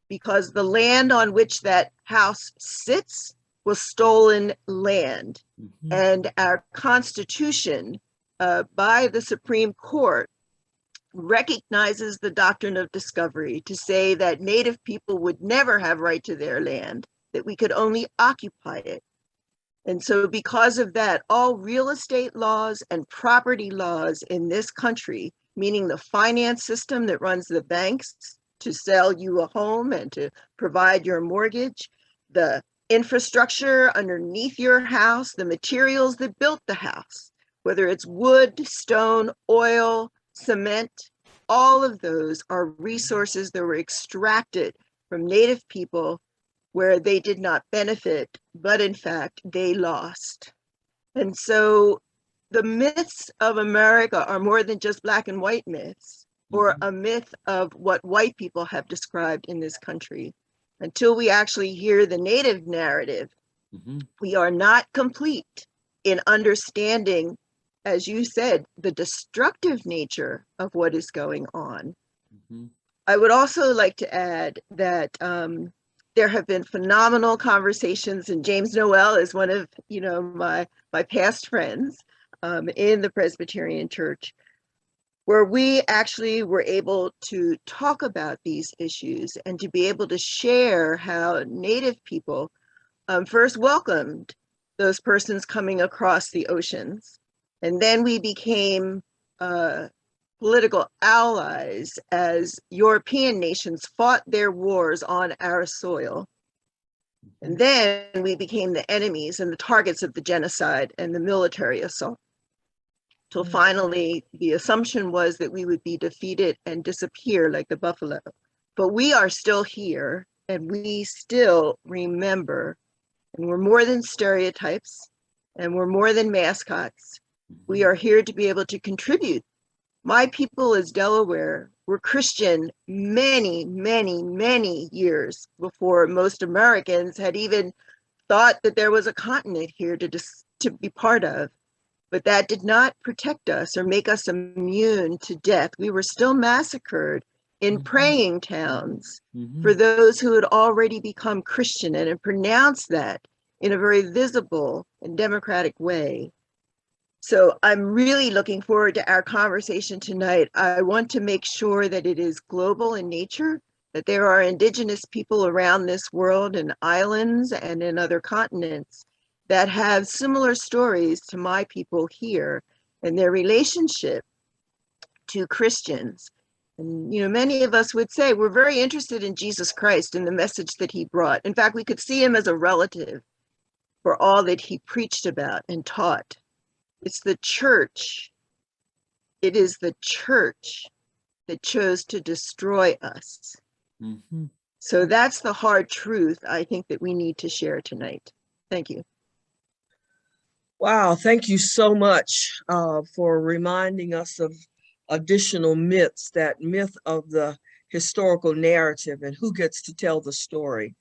because the land on which that house sits was stolen land. Mm-hmm. And our Constitution, by the Supreme Court, recognizes the doctrine of discovery to say that Native people would never have right to their land, that we could only occupy it. And so because of that, all real estate laws and property laws in this country, meaning the finance system that runs the banks to sell you a home and to provide your mortgage, the infrastructure underneath your house, the materials that built the house, whether it's wood, stone, oil, cement, all of those are resources that were extracted from Native people where they did not benefit, but in fact, they lost. And so the myths of America are more than just black and white myths, or a myth of what white people have described in this country. Until we actually hear the Native narrative, we are not complete in understanding, as you said, the destructive nature of what is going on. I would also like to add that there have been phenomenal conversations, and James Noel is one of, you know, my past friends in the Presbyterian Church, where we actually were able to talk about these issues and to be able to share how Native people first welcomed those persons coming across the oceans. And then we became political allies as European nations fought their wars on our soil. And then we became the enemies and the targets of the genocide and the military assault. till finally the assumption was that we would be defeated and disappear like the buffalo. But we are still here, and we still remember, and we're more than stereotypes, and we're more than mascots. We are here to be able to contribute. My people as Delaware were Christian many, many, many years before most Americans had even thought that there was a continent here to be part of. But that did not protect us or make us immune to death. We were still massacred in praying towns for those who had already become Christian and had pronounced that in a very visible and democratic way. So I'm really looking forward to our conversation tonight. I want to make sure that it is global in nature, that there are indigenous people around this world and islands and in other continents that have similar stories to my people here and their relationship to Christians. And, you know, many of us would say we're very interested in Jesus Christ and the message that he brought. In fact, we could see him as a relative for all that he preached about and taught. It's the church. It is the church that chose to destroy us. So that's the hard truth I think that we need to share tonight. Thank you. Wow, thank you so much for reminding us of additional myths, that myth of the historical narrative and who gets to tell the story.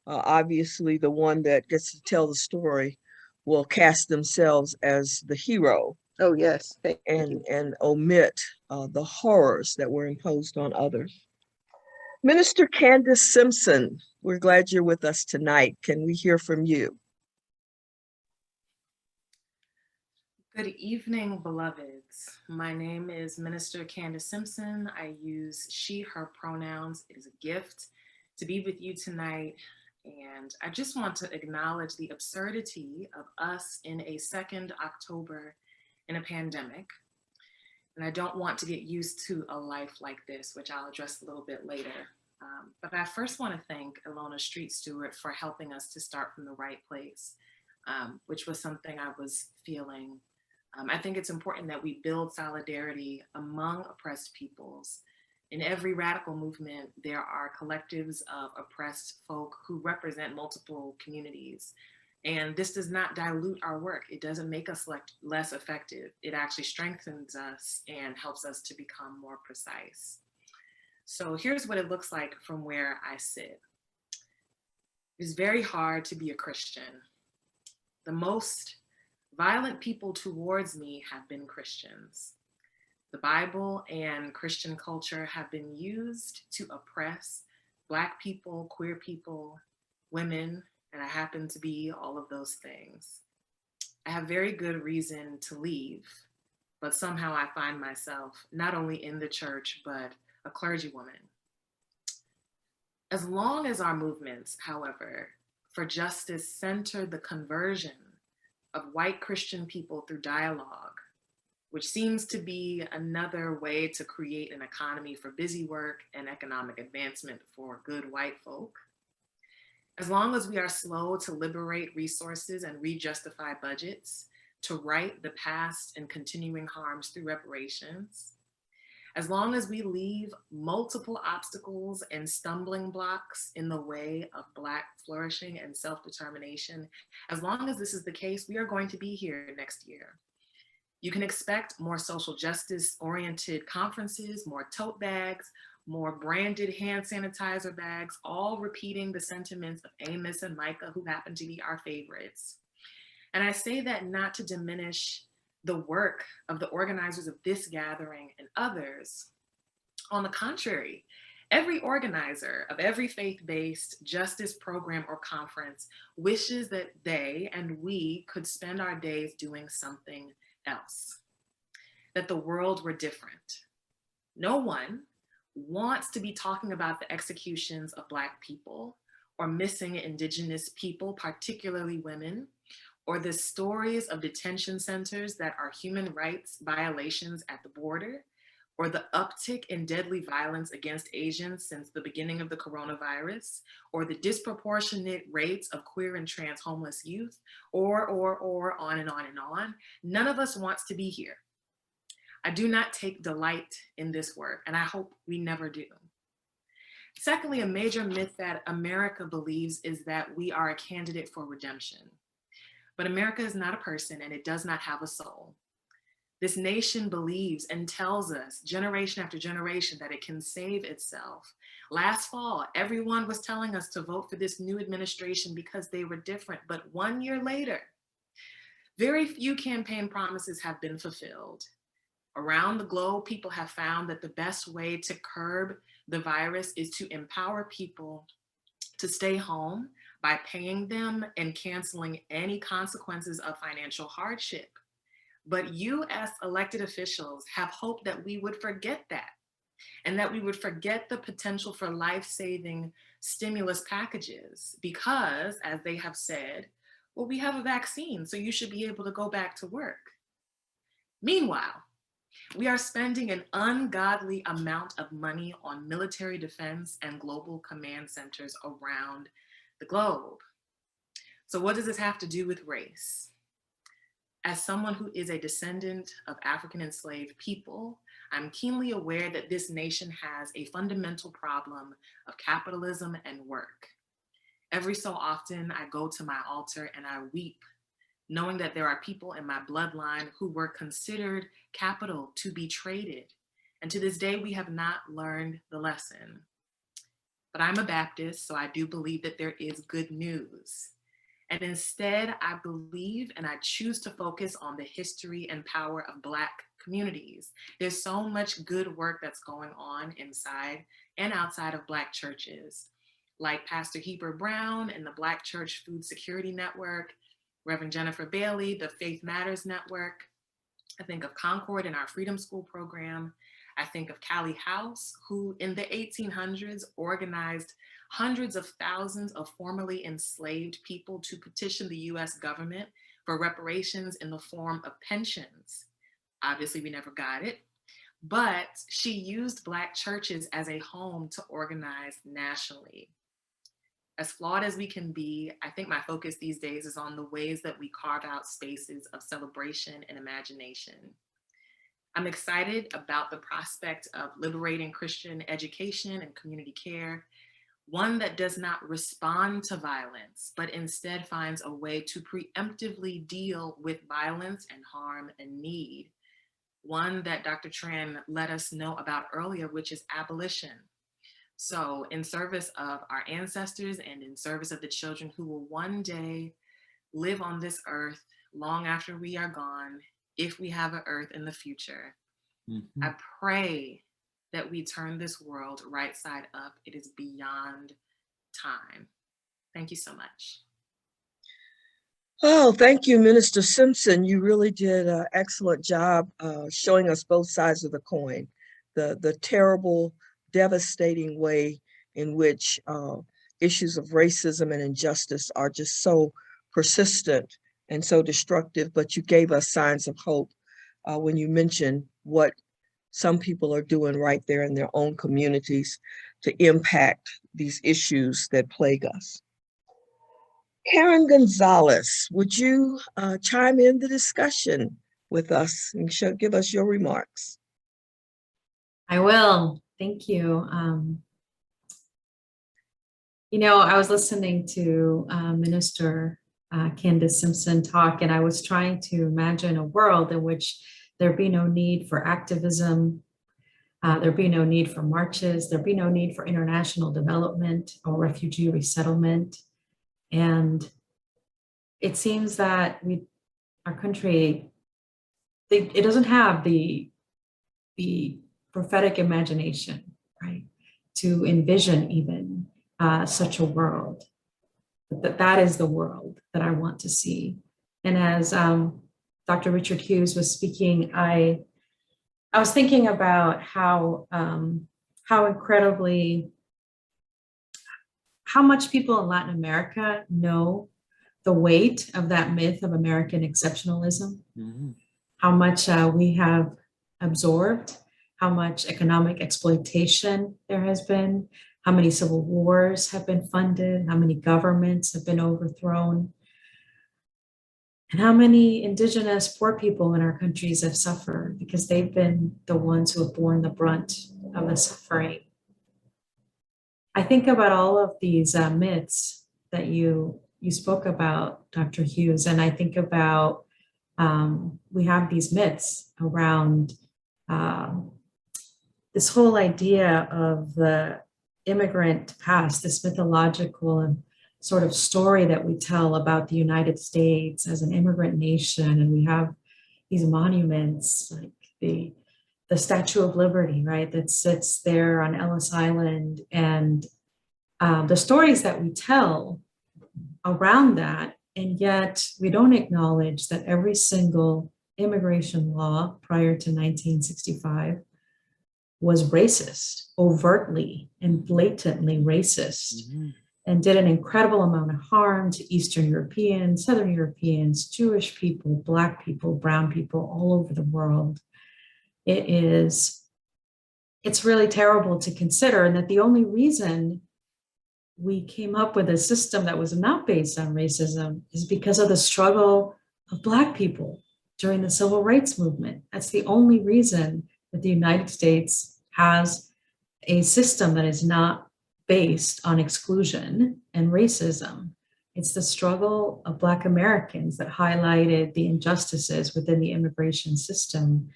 Obviously, the one that gets to tell the story will cast themselves as the hero. Oh, yes. Thank you. And omit the horrors that were imposed on others. Minister Candace Simpson, we're glad you're with us tonight. Can we hear from you? Good evening, beloveds. My name is Minister Candace Simpson. I use she, her pronouns. It is a gift to be with you tonight. And I just want to acknowledge the absurdity of us in a second October in a pandemic. And I don't want to get used to a life like this, which I'll address a little bit later. But I first want to thank Ilona Street Stewart for helping us to start from the right place, which was something I was feeling. I think it's important that we build solidarity among oppressed peoples. In every radical movement, there are collectives of oppressed folk who represent multiple communities. And this does not dilute our work. It doesn't make us less effective. It actually strengthens us and helps us to become more precise. So here's what it looks like from where I sit. It's very hard to be a Christian. The most violent people towards me have been Christians. The Bible and Christian culture have been used to oppress Black people, queer people, women, and I happen to be all of those things. I have very good reason to leave, but somehow I find myself not only in the church, but a clergywoman. As long as our movements, however, for justice center the conversion of white Christian people through dialogue, which seems to be another way to create an economy for busy work and economic advancement for good white folk. As long as we are slow to liberate resources and re-justify budgets, to right the past and continuing harms through reparations, as long as we leave multiple obstacles and stumbling blocks in the way of Black flourishing and self-determination, as long as this is the case, we are going to be here next year. You can expect more social justice oriented conferences, more tote bags, more branded hand sanitizer bags, all repeating the sentiments of Amos and Micah, who happen to be our favorites. And I say that not to diminish the work of the organizers of this gathering and others. On the contrary, every organizer of every faith-based justice program or conference wishes that they and we could spend our days doing something else, that the world were different. No one wants to be talking about the executions of Black people or missing Indigenous people, particularly women, or the stories of detention centers that are human rights violations at the border, or the uptick in deadly violence against Asians since the beginning of the coronavirus, or the disproportionate rates of queer and trans homeless youth, or on and on and on. None of us wants to be here. I do not take delight in this work, and I hope we never do. Secondly, a major myth that America believes is that we are a candidate for redemption. But America is not a person, and it does not have a soul. This nation believes and tells us generation after generation that it can save itself. Last fall, everyone was telling us to vote for this new administration because they were different. But 1 year later, very few campaign promises have been fulfilled. Around the globe, people have found that the best way to curb the virus is to empower people to stay home by paying them and canceling any consequences of financial hardship. But you as elected officials have hoped that we would forget that, and that we would forget the potential for life-saving stimulus packages because, as they have said, well, we have a vaccine, so you should be able to go back to work. Meanwhile, we are spending an ungodly amount of money on military defense and global command centers around the globe. So what does this have to do with race? As someone who is a descendant of African enslaved people, I'm keenly aware that this nation has a fundamental problem of capitalism and work. Every so often, I go to my altar and I weep, knowing that there are people in my bloodline who were considered capital to be traded. And to this day, we have not learned the lesson. But I'm a Baptist, so I do believe that there is good news. And instead, I believe and I choose to focus on the history and power of Black communities. There's so much good work that's going on inside and outside of Black churches, like Pastor Heber Brown and the Black Church Food Security Network, Reverend Jennifer Bailey, the Faith Matters Network. I think of Concord and our Freedom School program. I think of Callie House, who in the 1800s organized hundreds of thousands of formerly enslaved people to petition the US government for reparations in the form of pensions. Obviously, we never got it, but she used Black churches as a home to organize nationally. As flawed as we can be, I think my focus these days is on the ways that we carve out spaces of celebration and imagination. I'm excited about the prospect of liberating Christian education and community care, one that does not respond to violence, but instead finds a way to preemptively deal with violence and harm and need. One that Dr. Tran let us know about earlier, which is abolition. So in service of our ancestors and in service of the children who will one day live on this earth long after we are gone, if we have an earth in the future, I pray that we turn this world right side up. It is beyond time. Thank you so much. Oh, thank you, Minister Simpson. You really did an excellent job showing us both sides of the coin, the terrible, devastating way in which issues of racism and injustice are just so persistent and so destructive, but you gave us signs of hope when you mentioned what some people are doing right there in their own communities to impact these issues that plague us. Karen Gonzalez, would you chime in the discussion with us and give us your remarks? I will. Thank you. You know, I was listening to Minister Candace Simpson talk, and I was trying to imagine a world in which there'd be no need for activism, there'd be no need for marches, there'd be no need for international development or refugee resettlement. And it seems that our country, it doesn't have the prophetic imagination, right, to envision even such a world. That is the world that I want to see. And as Dr. Richard Hughes was speaking, I was thinking about how much people in Latin America know the weight of that myth of American exceptionalism, how much we have absorbed, how much economic exploitation there has been, how many civil wars have been funded, how many governments have been overthrown. And how many indigenous poor people in our countries have suffered because they've been the ones who have borne the brunt of the suffering. I think about all of these myths that you spoke about, Dr. Hughes, and I think about we have these myths around this whole idea of the immigrant past, this mythological and sort of story that we tell about the United States as an immigrant nation. And we have these monuments like the Statue of Liberty, right, that sits there on Ellis Island. And the stories that we tell around that, and yet we don't acknowledge that every single immigration law prior to 1965 was racist, overtly and blatantly racist, and did an incredible amount of harm to Eastern Europeans, Southern Europeans, Jewish people, Black people, brown people all over the world. It's really terrible to consider, and that the only reason we came up with a system that was not based on racism is because of the struggle of Black people during the Civil Rights Movement. That's the only reason that the United States has a system that is not based on exclusion and racism. It's the struggle of Black Americans that highlighted the injustices within the immigration system.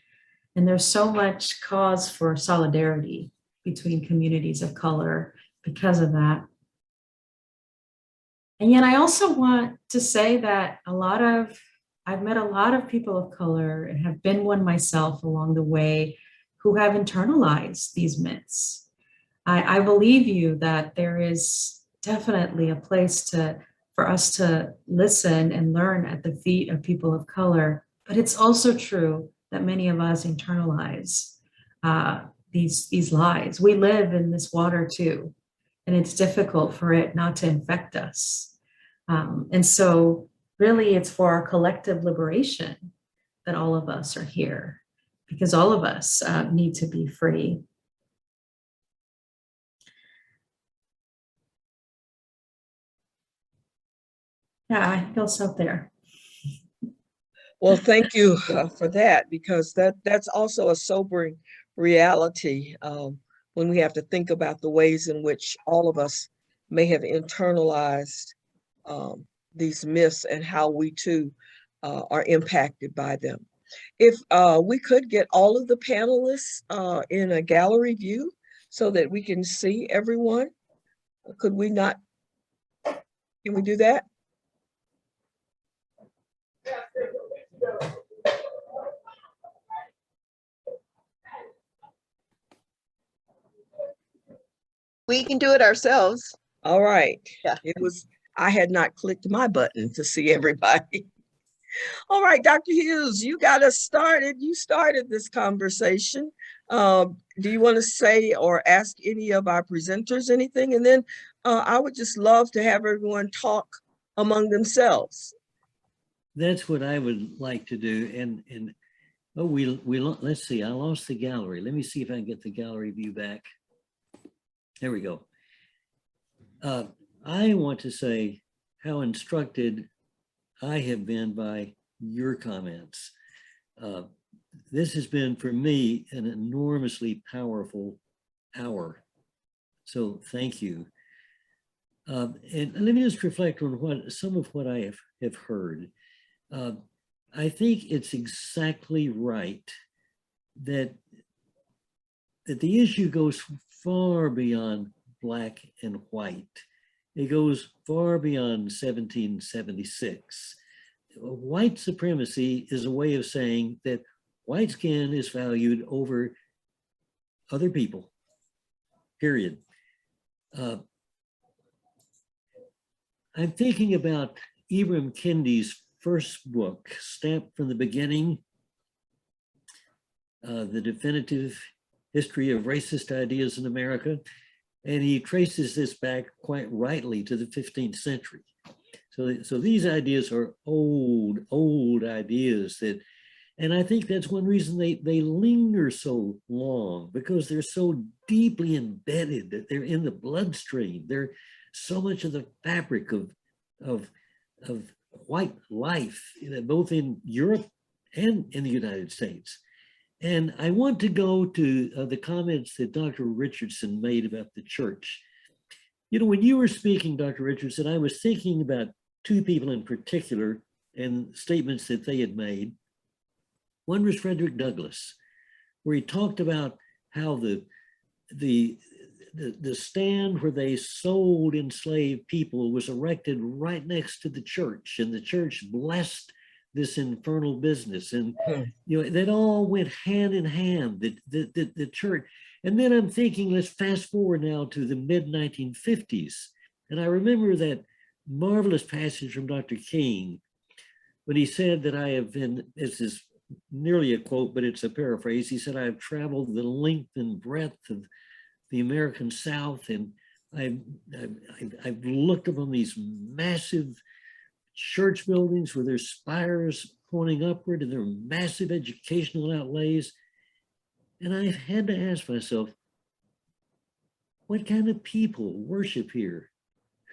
And there's so much cause for solidarity between communities of color because of that. And yet I also want to say that I've met a lot of people of color and have been one myself along the way who have internalized these myths. I believe you that there is definitely a place for us to listen and learn at the feet of people of color, but it's also true that many of us internalize these lies. We live in this water too, and it's difficult for it not to infect us. And so really it's for our collective liberation that all of us are here, because all of us need to be free. Yeah, I feel so there. Well, thank you for that, because that's also a sobering reality when we have to think about the ways in which all of us may have internalized these myths and how we too are impacted by them. If we could get all of the panelists in a gallery view so that we can see everyone, could we not? Can we do that? We can do it ourselves. All right. Yeah. I had not clicked my button to see everybody. All right, Dr. Hughes, you got us started. You started this conversation. Do you want to say or ask any of our presenters anything? And then I would just love to have everyone talk among themselves. That's what I would like to do. And oh, let's see, I lost the gallery. Let me see if I can get the gallery view back. There we go. I want to say how instructed I have been by your comments. This has been for me an enormously powerful hour. So thank you. And let me just reflect on some of what I have heard. I think it's exactly right that the issue goes far beyond Black and white. It goes far beyond 1776. White supremacy is a way of saying that white skin is valued over other people, period. I'm thinking about Ibram Kendi's first book, Stamped from the Beginning, The Definitive History of Racist Ideas in America. And he traces this back quite rightly to the 15th century. So these ideas are old ideas and I think that's one reason they linger so long, because they're so deeply embedded that they're in the bloodstream. They're so much of the fabric of white life, both in Europe and in the United States. And I want to go to the comments that Dr. Richardson made about the church. You know, when you were speaking, Dr. Richardson, I was thinking about two people in particular and statements that they had made. One was Frederick Douglass, where he talked about how the stand where they sold enslaved people was erected right next to the church, and the church blessed this infernal business. And you know, that all went hand in hand, the church. And then I'm thinking, let's fast forward now to the mid-1950s. And I remember that marvelous passage from Dr. King when he said that I have been, this is nearly a quote, but it's a paraphrase. He said, I have traveled the length and breadth of the American South, and I've looked upon these massive church buildings with their spires pointing upward and their massive educational outlays. And I've had to ask myself, what kind of people worship here?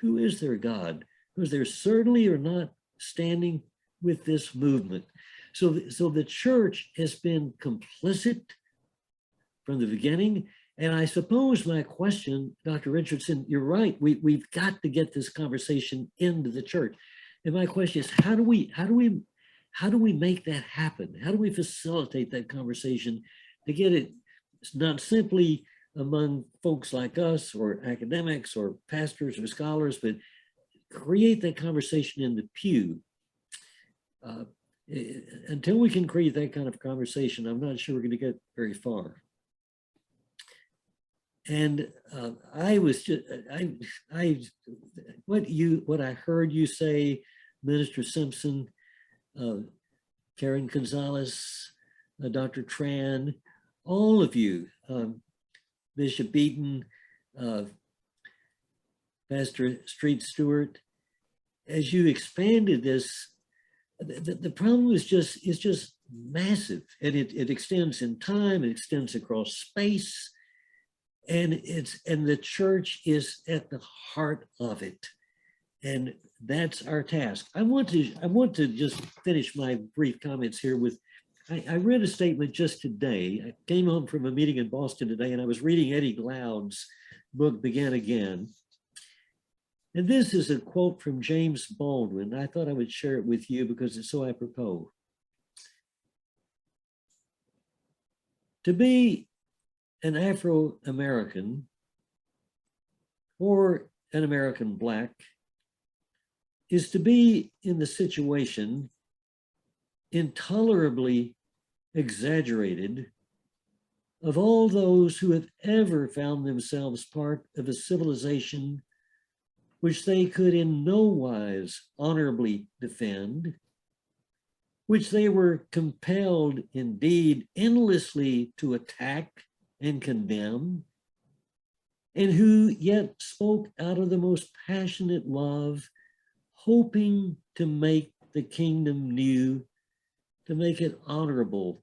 Who is their God? Because they certainly are not standing with this movement. So the church has been complicit from the beginning. And I suppose my question, Dr. Richardson, you're right. We've got to get this conversation into the church. And my question is, how do we make that happen? How do we facilitate that conversation to get it not simply among folks like us or academics or pastors or scholars, but create that conversation in the pew? Until we can create that kind of conversation, I'm not sure we're going to get very far. And what I heard you say, Minister Simpson, Karen Gonzalez, Dr. Tran, all of you, Bishop Beaton, Pastor Street Stewart, as you expanded this, the problem is just massive, and it extends in time, it extends across space. And the church is at the heart of it, and that's our task. I want to just finish my brief comments here with, I read a statement just today. I came home from a meeting in Boston today, and I was reading Eddie Glaude's book, Begin Again. And this is a quote from James Baldwin. I thought I would share it with you because it's so apropos. To be an Afro-American or an American Black is to be in the situation intolerably exaggerated of all those who have ever found themselves part of a civilization which they could in no wise honorably defend, which they were compelled indeed endlessly to attack and condemn, and who yet spoke out of the most passionate love, hoping to make the kingdom new, to make it honorable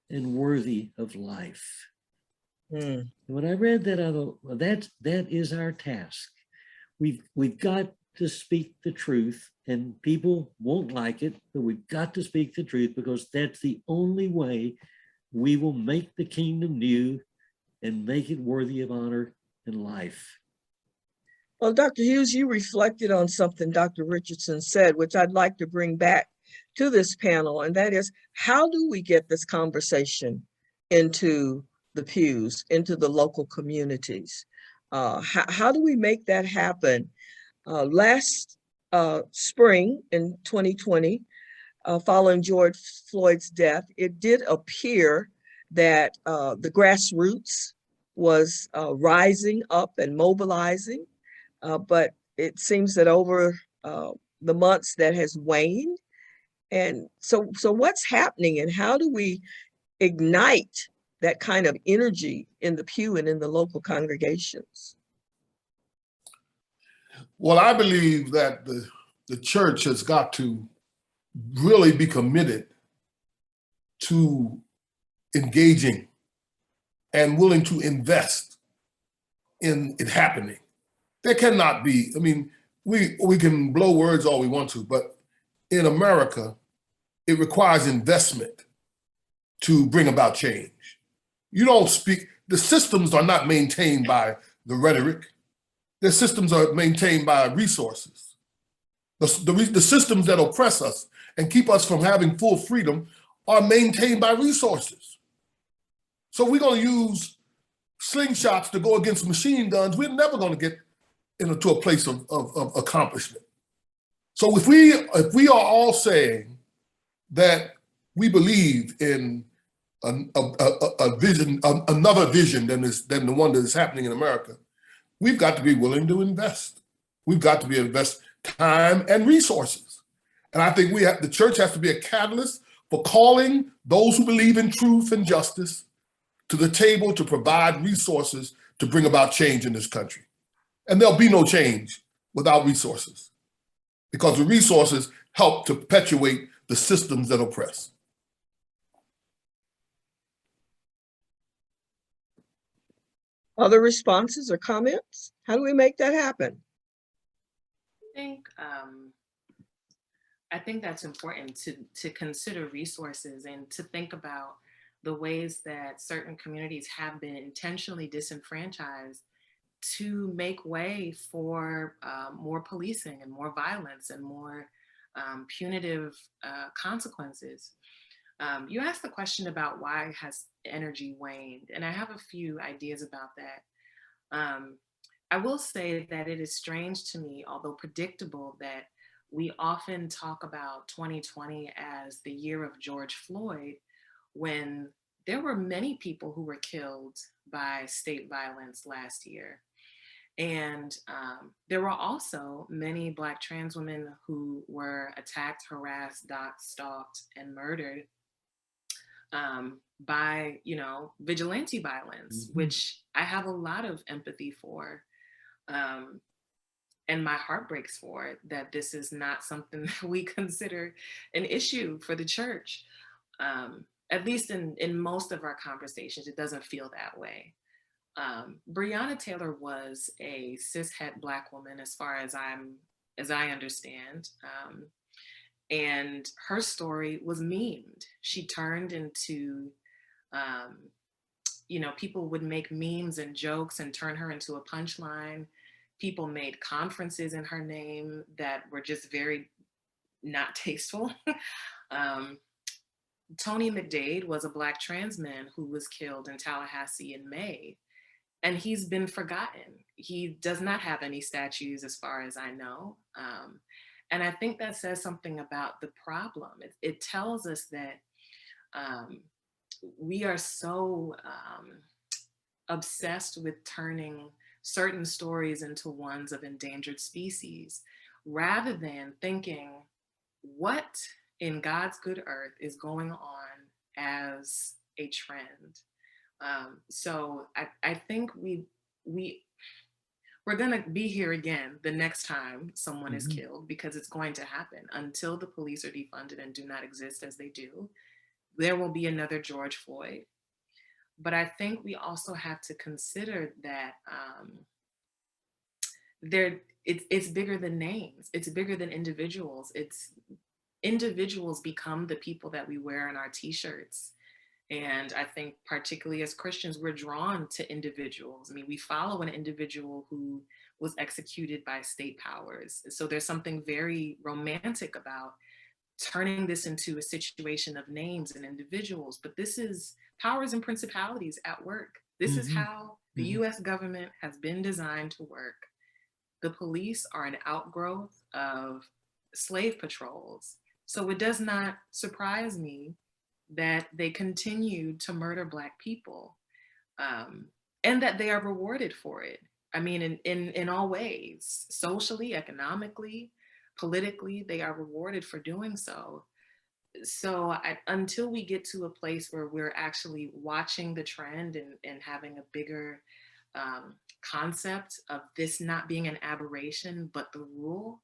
and worthy of life. And when I read that, I thought, well, that is our task. We've got to speak the truth, and people won't like it, but we've got to speak the truth because that's the only way we will make the kingdom new and make it worthy of honor and life. Well, Dr. Hughes, you reflected on something Dr. Richardson said, which I'd like to bring back to this panel, and that is, how do we get this conversation into the pews, into the local communities? How do we make that happen? Last spring in 2020, following George Floyd's death, it did appear that the grassroots was rising up and mobilizing, but it seems that over the months that has waned. And so what's happening, and how do we ignite that kind of energy in the pew and in the local congregations? Well, I believe that the church has got to really be committed to engaging and willing to invest in it happening. There cannot be, I mean, we can blow words all we want to, but in America, it requires investment to bring about change. You don't speak, the systems are not maintained by the rhetoric. The systems are maintained by resources. The systems that oppress us and keep us from having full freedom are maintained by resources. So we're going to use slingshots to go against machine guns. We're never going to get to a place of accomplishment. So if we are all saying that we believe in a vision, another vision than the one that is happening in America, we've got to be willing to invest. We've got to be invest time and resources. And I think the church has to be a catalyst for calling those who believe in truth and justice to the table to provide resources to bring about change in this country. And there'll be no change without resources, because the resources help to perpetuate the systems that oppress. Other responses or comments? How do we make that happen? I think that's important to consider resources and to think about the ways that certain communities have been intentionally disenfranchised to make way for more policing and more violence and more punitive consequences. You asked the question about why has energy waned, and I have a few ideas about that. I will say that it is strange to me, although predictable, that we often talk about 2020 as the year of George Floyd, when there were many people who were killed by state violence last year. And there were also many Black trans women who were attacked, harassed, doxxed, stalked, and murdered by, vigilante violence, which I have a lot of empathy for. And my heart breaks for it, that this is not something that we consider an issue for the church. At least in most of our conversations, it doesn't feel that way. Breonna Taylor was a cishet Black woman, as far as I understand. And her story was memed. She turned into, people would make memes and jokes and turn her into a punchline. People made conferences in her name that were just very not tasteful. Tony McDade was a Black trans man who was killed in Tallahassee in May, and he's been forgotten. He does not have any statues, as far as I know. And I think that says something about the problem. It tells us that we are so obsessed with turning certain stories into ones of endangered species, rather than thinking, what in God's good earth is going on as a trend? So I think we're gonna be here again the next time someone is killed, because it's going to happen. Until the police are defunded and do not exist as they do, there will be another George Floyd. But I think we also have to consider that it's bigger than names. It's bigger than individuals. Individuals become the people that we wear in our t-shirts. And I think particularly as Christians, we're drawn to individuals. I mean, we follow an individual who was executed by state powers. So there's something very romantic about turning this into a situation of names and individuals. But this is powers and principalities at work. This is how the US government has been designed to work. The police are an outgrowth of slave patrols. So it does not surprise me that they continue to murder Black people, and that they are rewarded for it. I mean, in all ways, socially, economically, politically, they are rewarded for doing so. So until we get to a place where we're actually watching the trend and having a bigger concept of this not being an aberration, but the rule,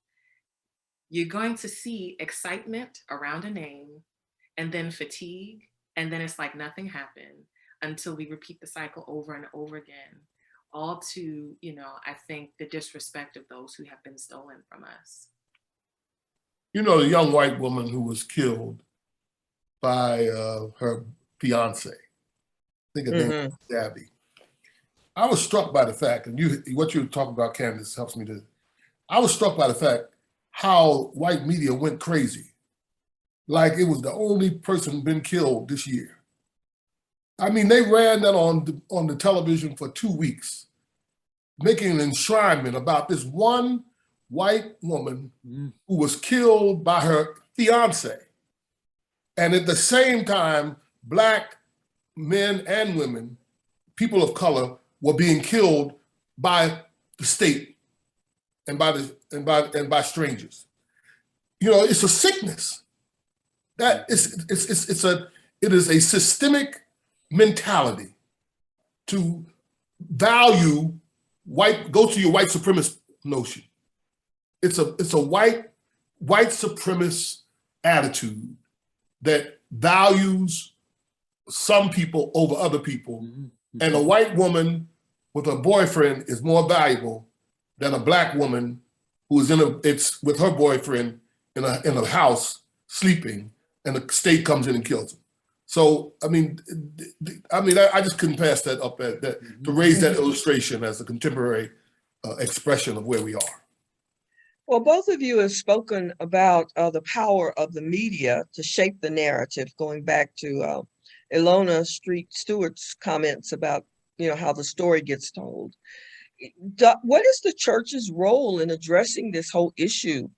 you're going to see excitement around a name, and then fatigue, and then it's like nothing happened, until we repeat the cycle over and over again, all to, I think, the disrespect of those who have been stolen from us. You know, the young white woman who was killed by her fiance. I think her name was Gabby. I was struck by the fact, and what you were talking about, Candace, helps me to. I was struck by the fact how white media went crazy, like it was the only person been killed this year. I mean, they ran that on the television for 2 weeks, making an enshrinement about this one white woman who was killed by her fiance. And at the same time, Black men and women, people of color, were being killed by the state and by strangers. You know, it's a sickness. It is a systemic mentality to value go to your white supremacist notion. It's a white supremacist attitude that values some people over other people. And a white woman with a boyfriend is more valuable than a Black woman who is with her boyfriend in a house sleeping, and the state comes in and kills him. So, I mean, I just couldn't pass that up to raise that illustration as a contemporary expression of where we are. Well, both of you have spoken about the power of the media to shape the narrative, going back to Ilona Stewart's comments about, how the story gets told. What is the church's role in addressing this whole issue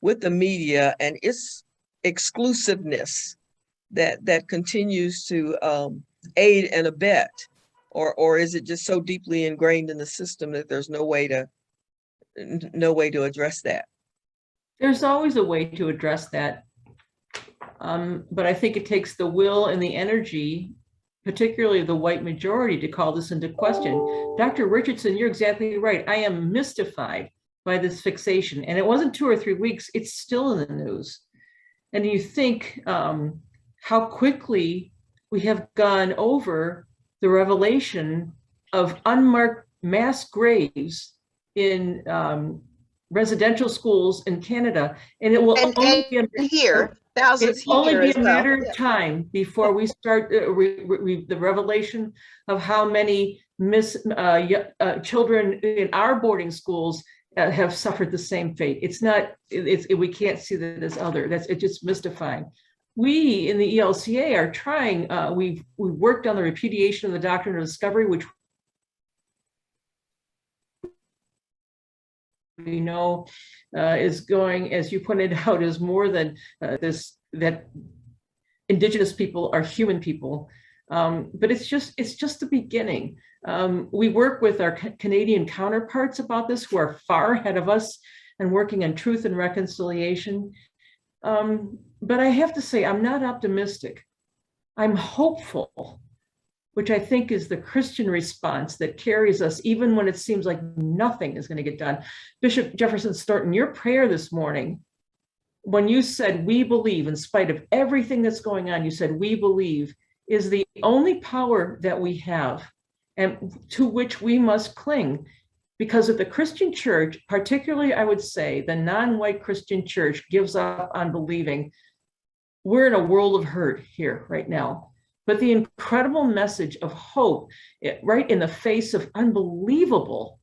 with the media and its exclusiveness that continues to aid and abet, or is it just so deeply ingrained in the system that there's no way to address that? There's always a way to address that. But I think it takes the will and the energy, particularly the white majority, to call this into question. Dr. Richardson, you're exactly right. I am mystified by this fixation. And it wasn't 2 or 3 weeks, it's still in the news. And you think how quickly we have gone over the revelation of unmarked mass graves in residential schools in Canada, and it will only be a matter of time before we start the revelation of how many children in our boarding schools have suffered the same fate. We can't see that as other. It's just mystifying. We in the ELCA are trying. We've worked on the repudiation of the doctrine of discovery, which we know is going, as you pointed out, is more than that Indigenous people are human people. But it's just the beginning. We work with our Canadian counterparts about this, who are far ahead of us and working on truth and reconciliation. But I have to say, I'm not optimistic. I'm hopeful, which I think is the Christian response that carries us even when it seems like nothing is going to get done. Bishop Jefferson Thornton, your prayer this morning, when you said, "We believe," in spite of everything that's going on, you said, "We believe," is the only power that we have and to which we must cling. Because if the Christian church, particularly I would say the non-white Christian church, gives up on believing, we're in a world of hurt here right now. But the incredible message of hope, right in the face of unbelievable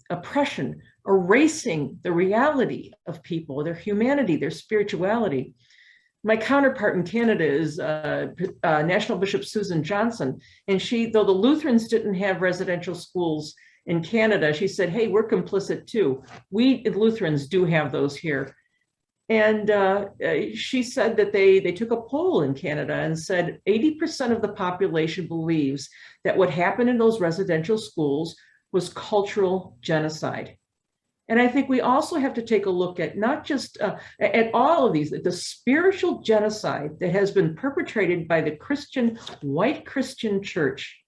oppression, erasing the reality of people, their humanity, their spirituality. My counterpart in Canada is National Bishop Susan Johnson. And she, though the Lutherans didn't have residential schools in Canada, she said, "Hey, we're complicit too. We Lutherans do have those here." And she said that they took a poll in Canada and said 80% of the population believes that what happened in those residential schools was cultural genocide. And I think we also have to take a look at not just at all of these, the spiritual genocide that has been perpetrated by the white Christian church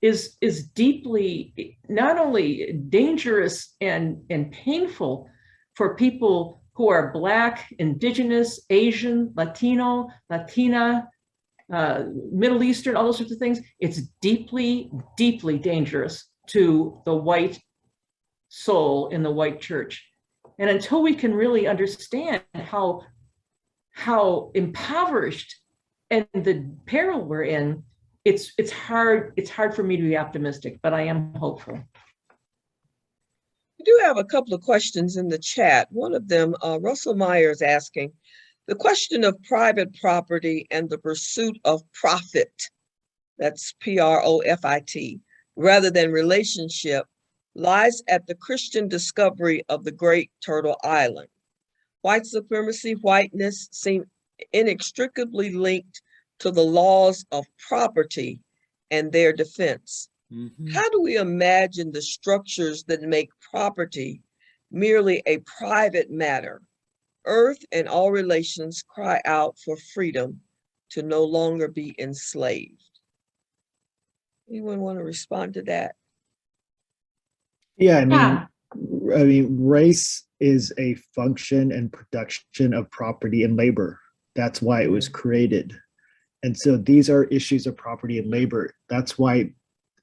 is deeply not only dangerous and painful for people who are Black, Indigenous, Asian, Latino, Latina, Middle Eastern, all those sorts of things. It's deeply, deeply dangerous to the white soul in the white church. And until we can really understand how impoverished and the peril we're in, it's hard for me to be optimistic, but I am hopeful. We do have a couple of questions in the chat. One of them, Russell Myers asking, the question of private property and the pursuit of profit, that's profit, rather than relationship, lies at the Christian discovery of the Great Turtle Island. White supremacy, whiteness seem inextricably linked to the laws of property and their defense. Mhm. How do we imagine the structures that make property merely a private matter? Earth and all relations cry out for freedom to no longer be enslaved. Anyone want to respond to that? Yeah, Yeah. I mean, race is a function and production of property and labor. That's why it was created. And so these are issues of property and labor. That's why,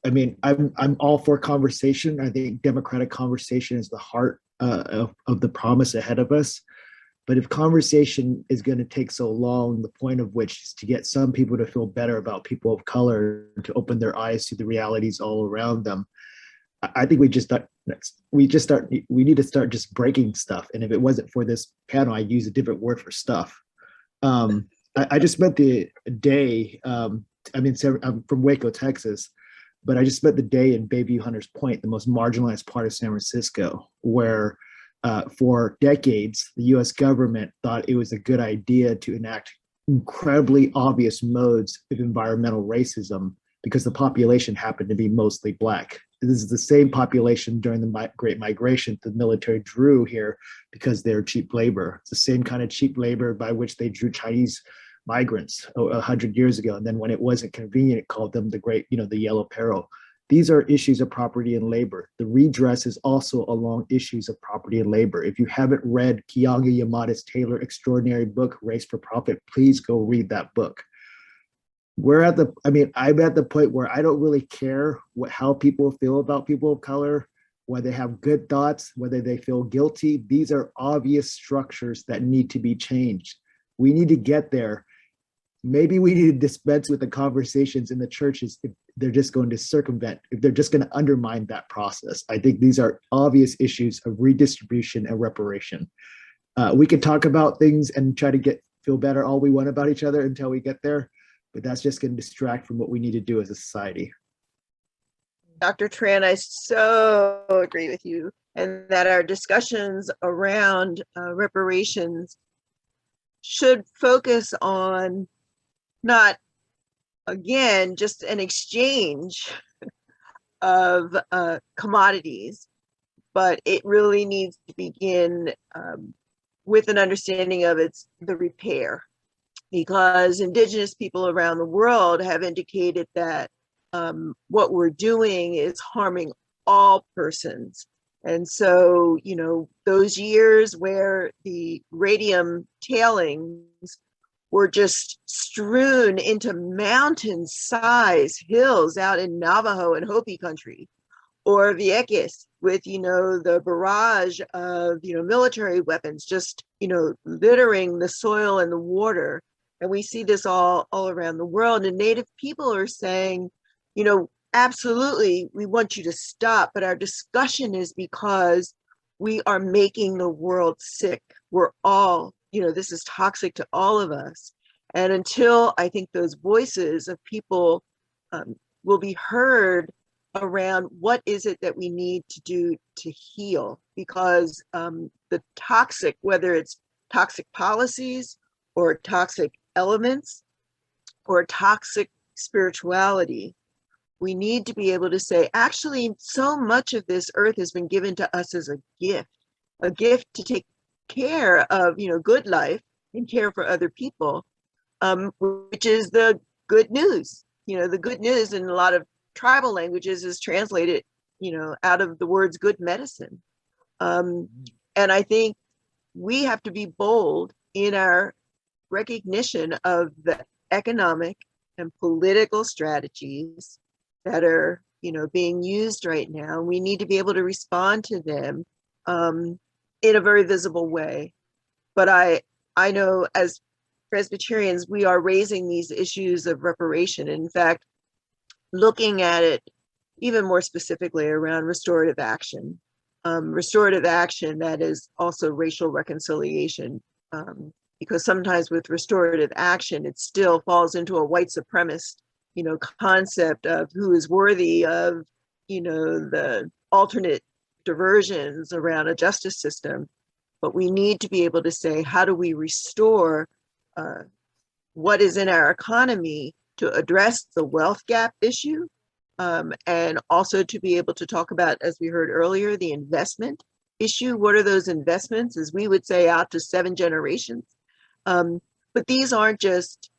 I mean, I'm all for conversation. I think democratic conversation is the heart of the promise ahead of us. But if conversation is going to take so long, the point of which is to get some people to feel better about people of color, to open their eyes to the realities all around them, I think we need to start just breaking stuff. And if it wasn't for this panel, I'd use a different word for stuff. I just spent the day, I'm from Waco, Texas, but I just spent the day in Bayview Hunters Point, the most marginalized part of San Francisco, where for decades, the US government thought it was a good idea to enact incredibly obvious modes of environmental racism because the population happened to be mostly Black. This is the same population during the Great Migration the military drew here because they're cheap labor. It's the same kind of cheap labor by which they drew Chinese migrants 100 years ago. And then when it wasn't convenient, it called them the yellow peril. These are issues of property and labor. The redress is also along issues of property and labor. If you haven't read Keeanga-Yamahta's Taylor extraordinary book, Race for Profit, please go read that book. I'm at the point where I don't really care how people feel about people of color, whether they have good thoughts, whether they feel guilty. These are obvious structures that need to be changed. We need to get there. Maybe we need to dispense with the conversations in the churches if they're just going to circumvent, if they're just going to undermine that process. I think these are obvious issues of redistribution and reparation. We can talk about things and try to feel better all we want about each other until we get there, but that's just going to distract from what we need to do as a society. Dr. Tran, I so agree with you, and that our discussions around reparations should focus on not, again, just an exchange of commodities, but it really needs to begin with an understanding of the repair, because Indigenous people around the world have indicated that what we're doing is harming all persons. And so, those years where the radium tailings were just strewn into mountain-sized hills out in Navajo and Hopi country, or Vieques with, the barrage of, military weapons just, littering the soil and the water. And we see this all around the world. And Native people are saying, absolutely, we want you to stop. But our discussion is because we are making the world sick. We're all, this is toxic to all of us. And until I think those voices of people will be heard around what is it that we need to do to heal, because the toxic, whether it's toxic policies or toxic elements or toxic spirituality, we need to be able to say, actually, so much of this earth has been given to us as a gift to take care of, good life and care for other people, which is the good news. The good news in a lot of tribal languages is translated, out of the words good medicine. And I think we have to be bold in our recognition of the economic and political strategies that are, being used right now. We need to be able to respond to them in a very visible way. But I know as Presbyterians, we are raising these issues of reparation. In fact, looking at it even more specifically around restorative action. Restorative action that is also racial reconciliation, because sometimes with restorative action, it still falls into a white supremacist, concept of who is worthy of, the alternate diversions around a justice system. But we need to be able to say, how do we restore what is in our economy to address the wealth gap issue? And also to be able to talk about, as we heard earlier, the investment issue. What are those investments, as we would say, out to 7 generations? But these aren't just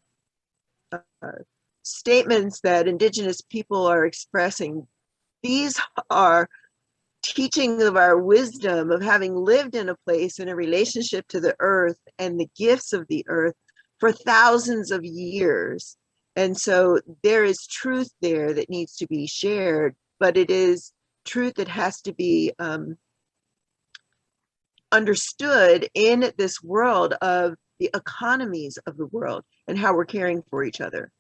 statements that Indigenous people are expressing. These are teaching of our wisdom of having lived in a place in a relationship to the earth and the gifts of the earth for thousands of years. And so there is truth there that needs to be shared, but it is truth that has to be understood in this world of the economies of the world and how we're caring for each other.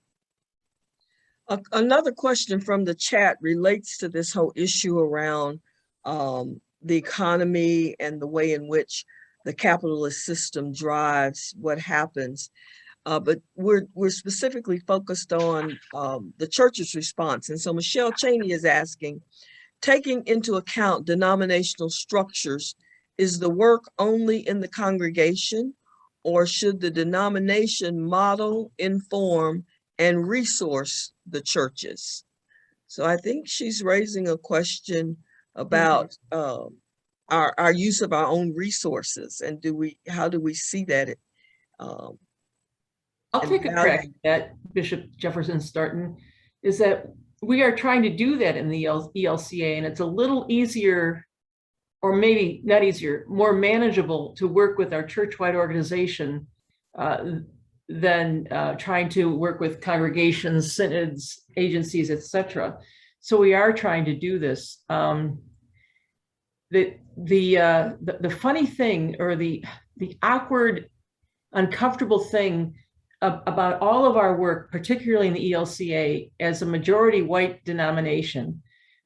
Another question from the chat relates to this whole issue around the economy and the way in which the capitalist system drives what happens. But we're specifically focused on the church's response. And so Michelle Cheney is asking, taking into account denominational structures, is the work only in the congregation, or should the denomination model, inform, and resource the churches? So I think she's raising a question about our use of our own resources, and how do we see that? I'll take a crack at that, Bishop Jefferson Starton, is that we are trying to do that in the ELCA, and it's a little easier, or maybe not easier, more manageable to work with our church-wide organization than trying to work with congregations, synods, agencies, etc. So we are trying to do this. The funny thing, or the awkward, uncomfortable thing about all of our work, particularly in the ELCA, as a majority white denomination,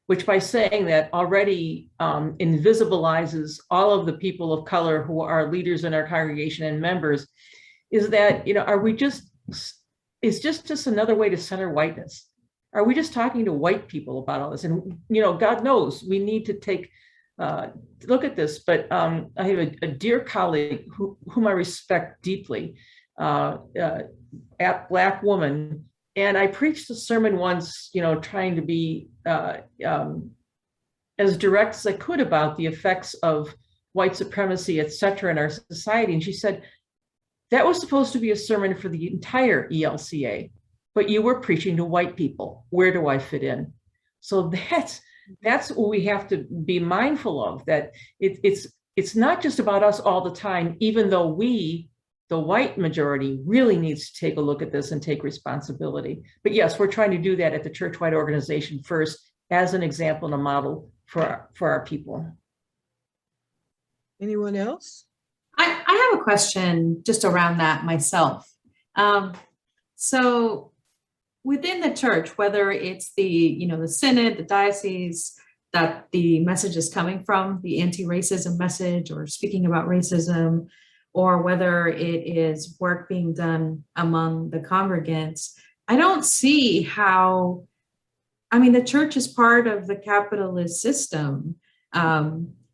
which by saying that already invisibilizes all of the people of color who are leaders in our congregation and members, is that, are we just, it's just another way to center whiteness? Are we just talking to white people about all this? And, God knows we need to take look at this, but I have a dear colleague whom I respect deeply, Black woman, and I preached a sermon once, trying to be as direct as I could about the effects of white supremacy, et cetera, in our society. And she said, that was supposed to be a sermon for the entire ELCA, but you were preaching to white people. Where do I fit in? So that's what we have to be mindful of, that it's not just about us all the time, even though we, the white majority, really needs to take a look at this and take responsibility. But yes, we're trying to do that at the church-wide organization first, as an example and a model for our people. Anyone else? I have a question just around that myself. So within the church, whether it's the synod, the diocese, that the message is coming from, the anti-racism message or speaking about racism, or whether it is work being done among the congregants, I don't see how, the church is part of the capitalist system.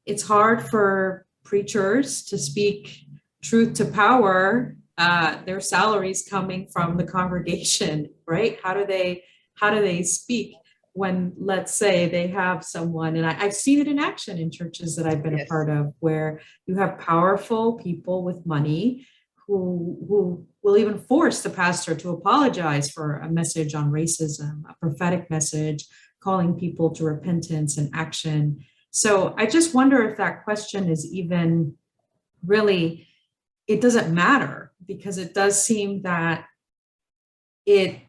It's hard for preachers to speak truth to power, their salaries coming from the congregation, right? How do they speak when, let's say, they have someone, and I've seen it in action in churches that I've been a part of, where you have powerful people with money who will even force the pastor to apologize for a message on racism, a prophetic message, calling people to repentance and action. So I just wonder if that question is even really, it doesn't matter, because it does seem that I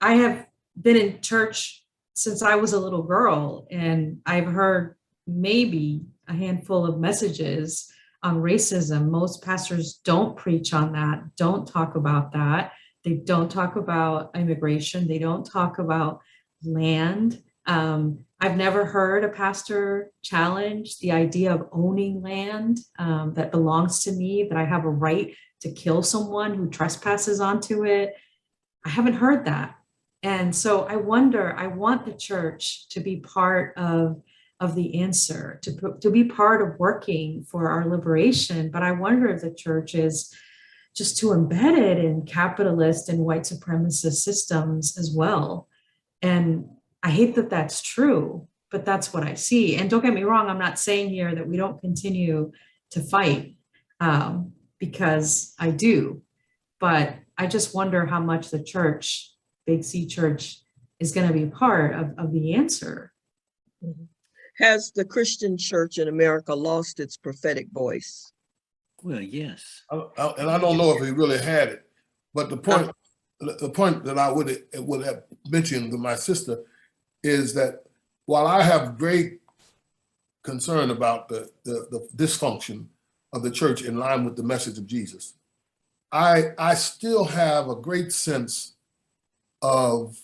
have been in church since I was a little girl, and I've heard maybe a handful of messages on racism. Most pastors don't preach on that, don't talk about that. They don't talk about immigration. They don't talk about land. I've never heard a pastor challenge the idea of owning land that belongs to me, that I have a right to kill someone who trespasses onto it. I haven't heard that. And so I wonder, I want the church to be part of the answer, to be part of working for our liberation. But I wonder if the church is just too embedded in capitalist and white supremacist systems as well. And I hate that that's true, but that's what I see. And don't get me wrong, I'm not saying here that we don't continue to fight, because I do. But I just wonder how much the church, Big C Church, is going to be part of the answer. Has the Christian church in America lost its prophetic voice? Well, yes. And I don't know if he really had it, but the point that I would have mentioned to my sister is that while I have great concern about the dysfunction of the church in line with the message of Jesus, I still have a great sense of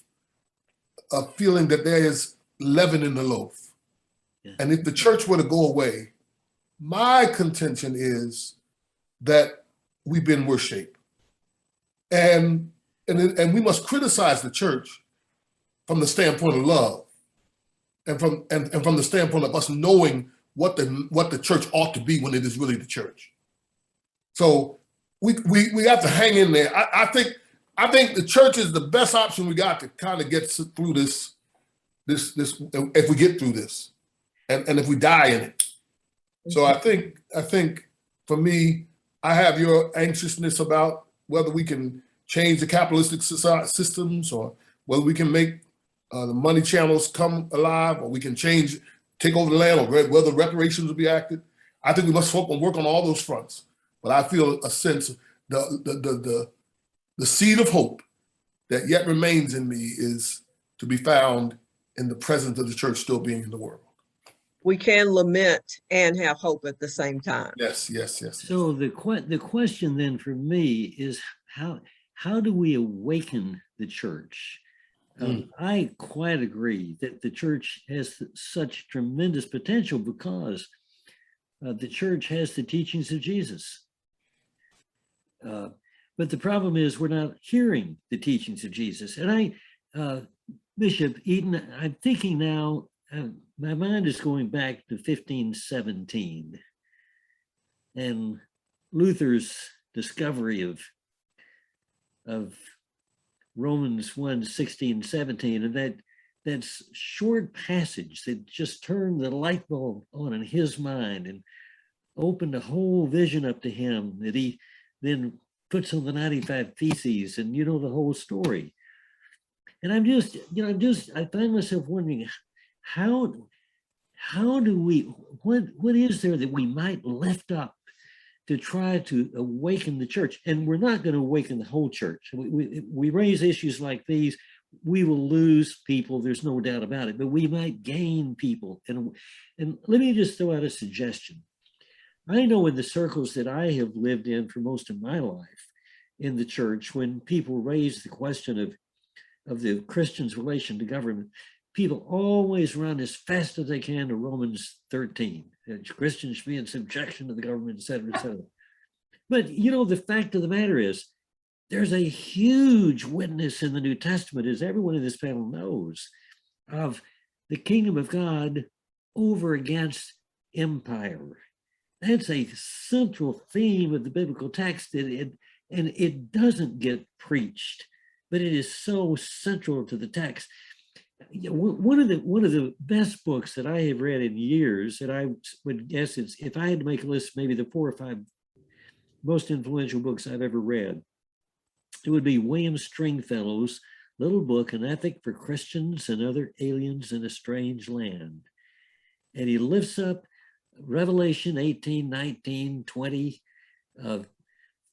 a feeling that there is leaven in the loaf. Yeah. And if the church were to go away, my contention is that we've been worse shape. And we must criticize the church from the standpoint of love and from the standpoint of us knowing what the church ought to be when it is really the church. So we have to hang in there. I think the church is the best option we got to kind of get through this if we get through this and if we die in it. So I think for me, I have your anxiousness about whether we can change the capitalistic systems or whether we can make the money channels come alive, or we can take over the land, or whether reparations will be acted. I think we must work on all those fronts. But I feel a sense of the seed of hope that yet remains in me is to be found in the presence of the church still being in the world. We can lament and have hope at the same time. Yes. So the question then for me is how do we awaken the church? I quite agree that the church has such tremendous potential because the church has the teachings of Jesus. But the problem is we're not hearing the teachings of Jesus. And Bishop Eden, I'm thinking now, my mind is going back to 1517 and Luther's discovery of Romans 1, 16, 17, and that short passage that just turned the light bulb on in his mind and opened a whole vision up to him that he then puts on the 95 Theses and the whole story. And I find myself wondering, how do we, what is there that we might lift up to try to awaken the church? And we're not going to awaken the whole church. We raise issues like these, we will lose people, there's no doubt about it, but we might gain people. And let me just throw out a suggestion. I know in the circles that I have lived in for most of my life in the church, when people raise the question of the Christian's relation to government, people always run as fast as they can to Romans 13. Christians should be in subjection to the government, et cetera, et cetera. But, the fact of the matter is, there's a huge witness in the New Testament, as everyone in this panel knows, of the kingdom of God over against empire. That's a central theme of the biblical text, and it doesn't get preached, but it is so central to the text. One of the best books that I have read in years, that I would guess is, if I had to make a list, maybe the 4 or 5 most influential books I've ever read, it would be William Stringfellow's little book, An Ethic for Christians and Other Aliens in a Strange Land. And he lifts up Revelation 18, 19, 20,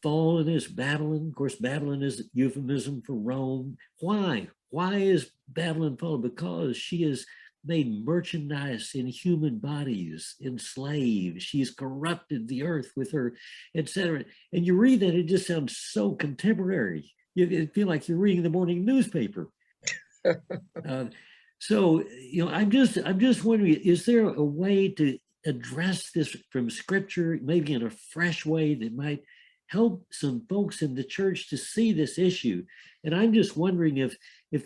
fallen is Babylon. Of course, Babylon is a euphemism for Rome. Why? Why is Babylon fallen? Because she is made merchandise in human bodies, enslaved. She's corrupted the earth with her, etc. And you read that, it just sounds so contemporary. You feel like you're reading the morning newspaper. So, I'm just wondering, is there a way to address this from scripture, maybe in a fresh way that might help some folks in the church to see this issue? And I'm just wondering if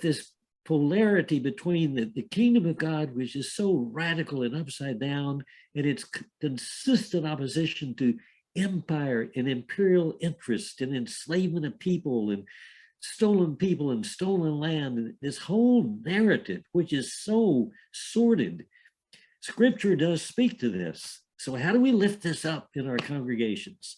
this polarity between the kingdom of God, which is so radical and upside down, and its consistent opposition to empire and imperial interest and enslavement of people and stolen land, and this whole narrative, which is so sordid. Scripture does speak to this. So how do we lift this up in our congregations?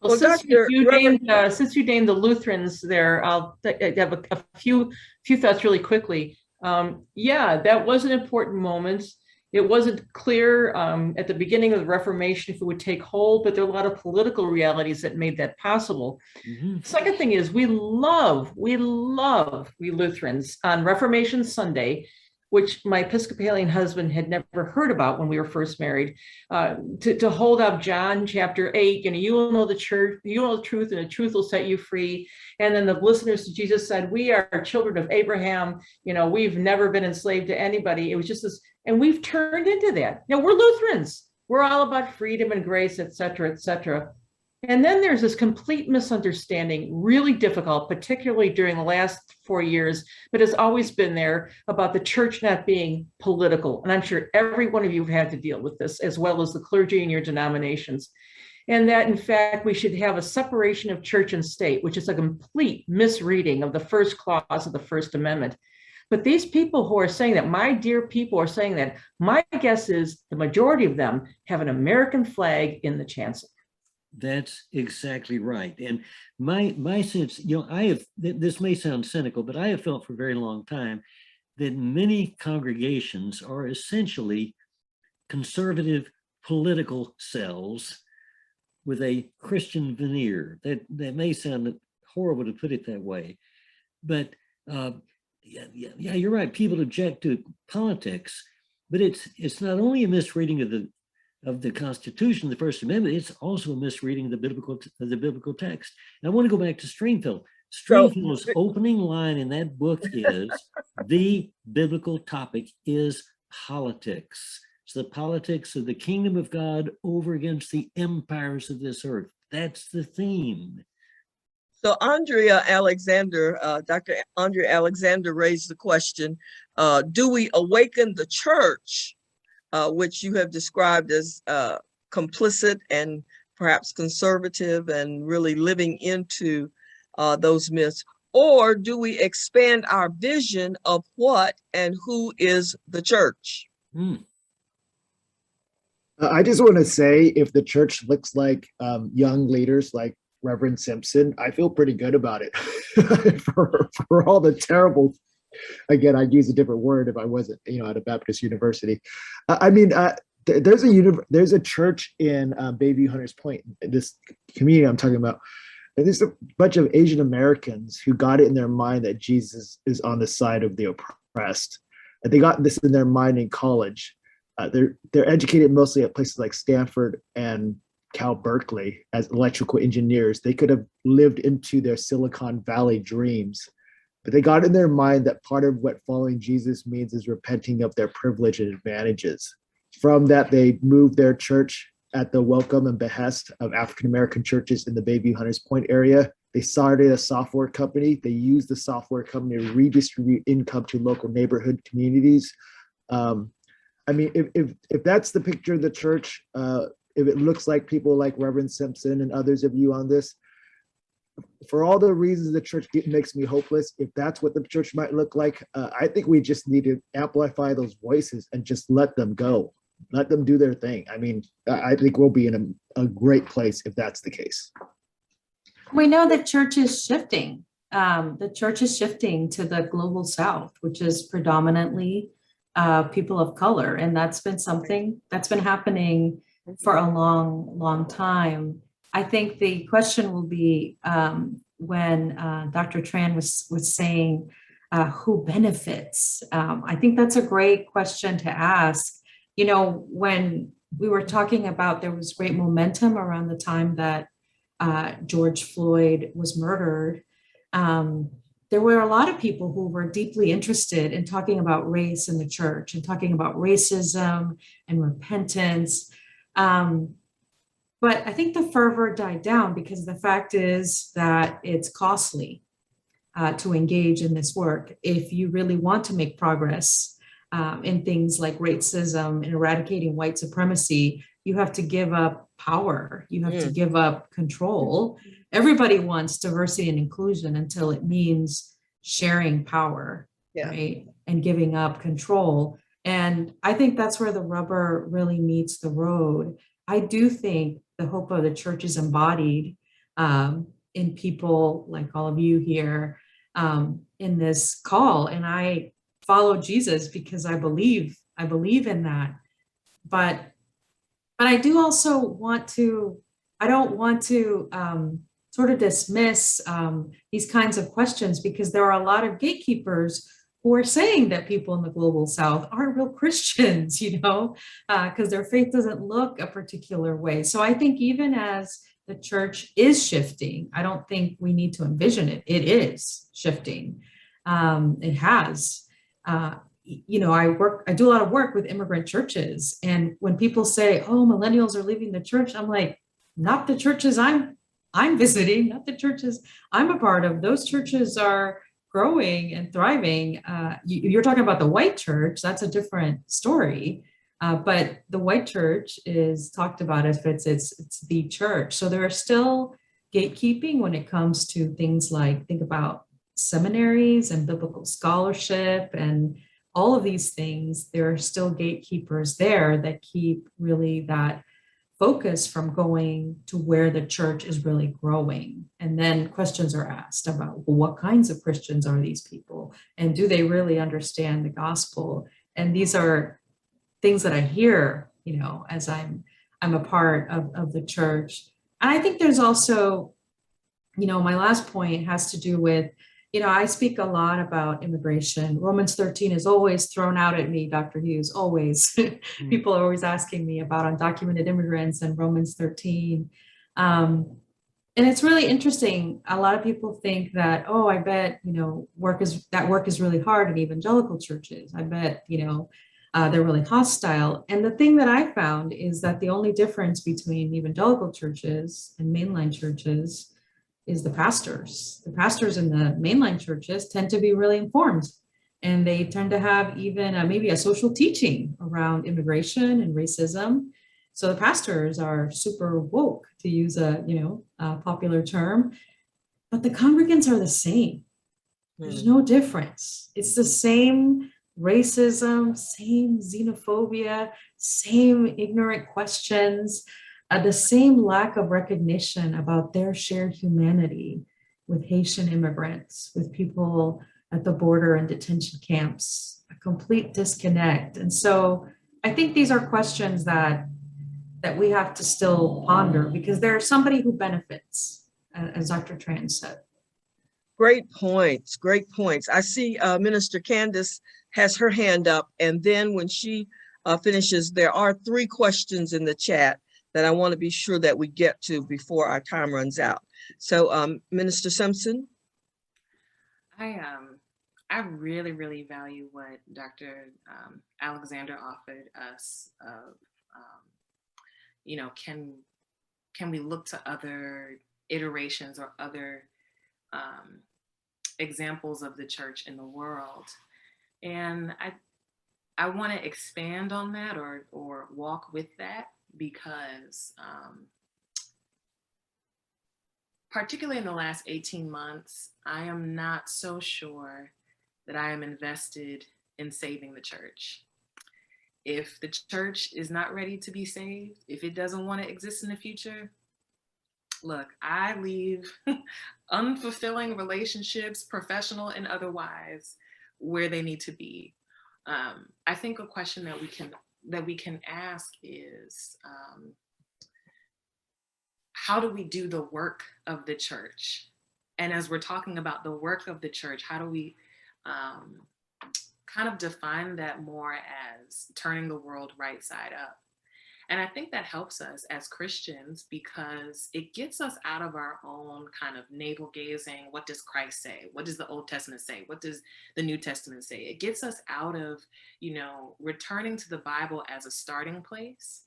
Well, since you named the Lutherans there, I'll have a few thoughts really quickly. Yeah, that was an important moment. It wasn't clear at the beginning of the Reformation if it would take hold, but there are a lot of political realities that made that possible. Mm-hmm. Second thing is we Lutherans on Reformation Sunday, which my Episcopalian husband had never heard about when we were first married, to hold up John chapter 8, you will know the church, you know the truth, and the truth will set you free. And then the listeners to Jesus said, we are children of Abraham, we've never been enslaved to anybody. It was just this, and we've turned into that. We're Lutherans. We're all about freedom and grace, et cetera, et cetera. And then there's this complete misunderstanding, really difficult, particularly during the last 4 years, but has always been there, about the church not being political. And I'm sure every one of you have had to deal with this, as well as the clergy in your denominations. And that, in fact, we should have a separation of church and state, which is a complete misreading of the first clause of the First Amendment. But these people who are saying that, my dear people are saying that, my guess is the majority of them have an American flag in the chancel. That's exactly right. And my sense, this may sound cynical, but I have felt for a very long time that many congregations are essentially conservative political cells with a Christian veneer. That may sound horrible to put it that way, but yeah, you're right. People object to politics, but it's not only a misreading of the Constitution, the First Amendment, it's also a misreading of the biblical text. And I want to go back to Stringfield. Stringfield's opening line in that book is, the biblical topic is politics. It's the politics of the kingdom of God over against the empires of this earth. That's the theme. So Andrea Alexander, Dr. Andrea Alexander raised the question, do we awaken the church, which you have described as complicit and perhaps conservative and really living into those myths, or do we expand our vision of what and who is the church? I just want to say, if the church looks like young leaders like Reverend Simpson, I feel pretty good about it. for all the terrible, again, I'd use a different word if I wasn't, at a Baptist university. There's a church in Bayview Hunters Point, this community I'm talking about. And there's a bunch of Asian Americans who got it in their mind that Jesus is on the side of the oppressed. And they got this in their mind in college. They're educated mostly at places like Stanford and Cal Berkeley as electrical engineers. They could have lived into their Silicon Valley dreams, but they got in their mind that part of what following Jesus means is repenting of their privilege and advantages. From that, they moved their church at the welcome and behest of African-American churches in the Bayview Hunters Point area. They started a software company. They used the software company to redistribute income to local neighborhood communities. If that's the picture of the church, if it looks like people like Reverend Simpson and others of you on this, for all the reasons the church makes me hopeless, if that's what the church might look like, I think we just need to amplify those voices and just let them go. Let them do their thing. I think we'll be in a great place if that's the case. We know that church is shifting. The church is shifting to the global South, which is predominantly people of color. And that's been something that's been happening for a long, long time. I think the question will be when Dr. Tran was saying who benefits? I think that's a great question to ask. You know, when we were talking about, there was great momentum around the time that George Floyd was murdered. There were a lot of people who were deeply interested in talking about race in the church and talking about racism and repentance. But I think the fervor died down because the fact is that it's costly to engage in this work. If you really want to make progress in things like racism and eradicating white supremacy, you have to give up power. You have to give up control. Everybody wants diversity and inclusion until it means sharing power, right? And giving up control. And I think that's where the rubber really meets the road. I do think the hope of the church is embodied in people like all of you here in this call. And I follow Jesus because I believe in that. But I do also want to, I don't want to sort of dismiss these kinds of questions, because there are a lot of gatekeepers who are saying that people in the global South aren't real Christians, you know, because their faith doesn't look a particular way. So I think even as the church is shifting, I don't think we need to envision it. It is shifting. It has. You know, I do a lot of work with immigrant churches. And when people say, oh, millennials are leaving the church, I'm like, not the churches I'm visiting, not the churches I'm a part of. Those churches are growing and thriving. You're talking about the white church, that's a different story. But the white church is talked about as if it's the church. So there are still gatekeeping when it comes to things like, think about seminaries and biblical scholarship and all of these things. There are still gatekeepers there that keep really that focus from going to where the church is really growing. And then questions are asked about, well, what kinds of Christians are these people? And do they really understand the gospel? And these are things that I hear, you know, as I'm a part of the church. And I think there's also, you know, my last point has to do with, you know, I speak a lot about immigration. Romans 13 is always thrown out at me, Dr. Hughes, always. People are always asking me about undocumented immigrants and Romans 13. And it's really interesting. A lot of people think that, oh, I bet, you know, work is really hard in evangelical churches. I bet, you know, they're really hostile. And the thing that I found is that the only difference between evangelical churches and mainline churches is the pastors. The pastors in the mainline churches tend to be really informed, and they tend to have even maybe a social teaching around immigration and racism. So the pastors are super woke, to use a popular term, but the congregants are the same. There's no difference. It's the same racism, same xenophobia, same ignorant questions. The same lack of recognition about their shared humanity with Haitian immigrants, with people at the border and detention camps, a complete disconnect. And so I think these are questions that we have to still ponder, because there's somebody who benefits, as Dr. Tran said. Great points, great points. I see Minister Candace has her hand up, and then when she finishes, there are 3 questions in the chat that I want to be sure that we get to before our time runs out. So Minister Simpson. I really, really value what Dr. Alexander offered us of, you know, can we look to other iterations or other examples of the church in the world? And I want to expand on that or walk with that, because particularly in the last 18 months, I am not so sure that I am invested in saving the church. If the church is not ready to be saved, if it doesn't want to exist in the future, look, I leave unfulfilling relationships, professional and otherwise, where they need to be. I think a question that we can ask is, how do we do the work of the church? And as we're talking about the work of the church, how do we kind of define that more as turning the world right side up. And I think that helps us as Christians because it gets us out of our own kind of navel gazing. What does Christ say? What does the Old Testament say? What does the New Testament say? It gets us out of, returning to the Bible as a starting place,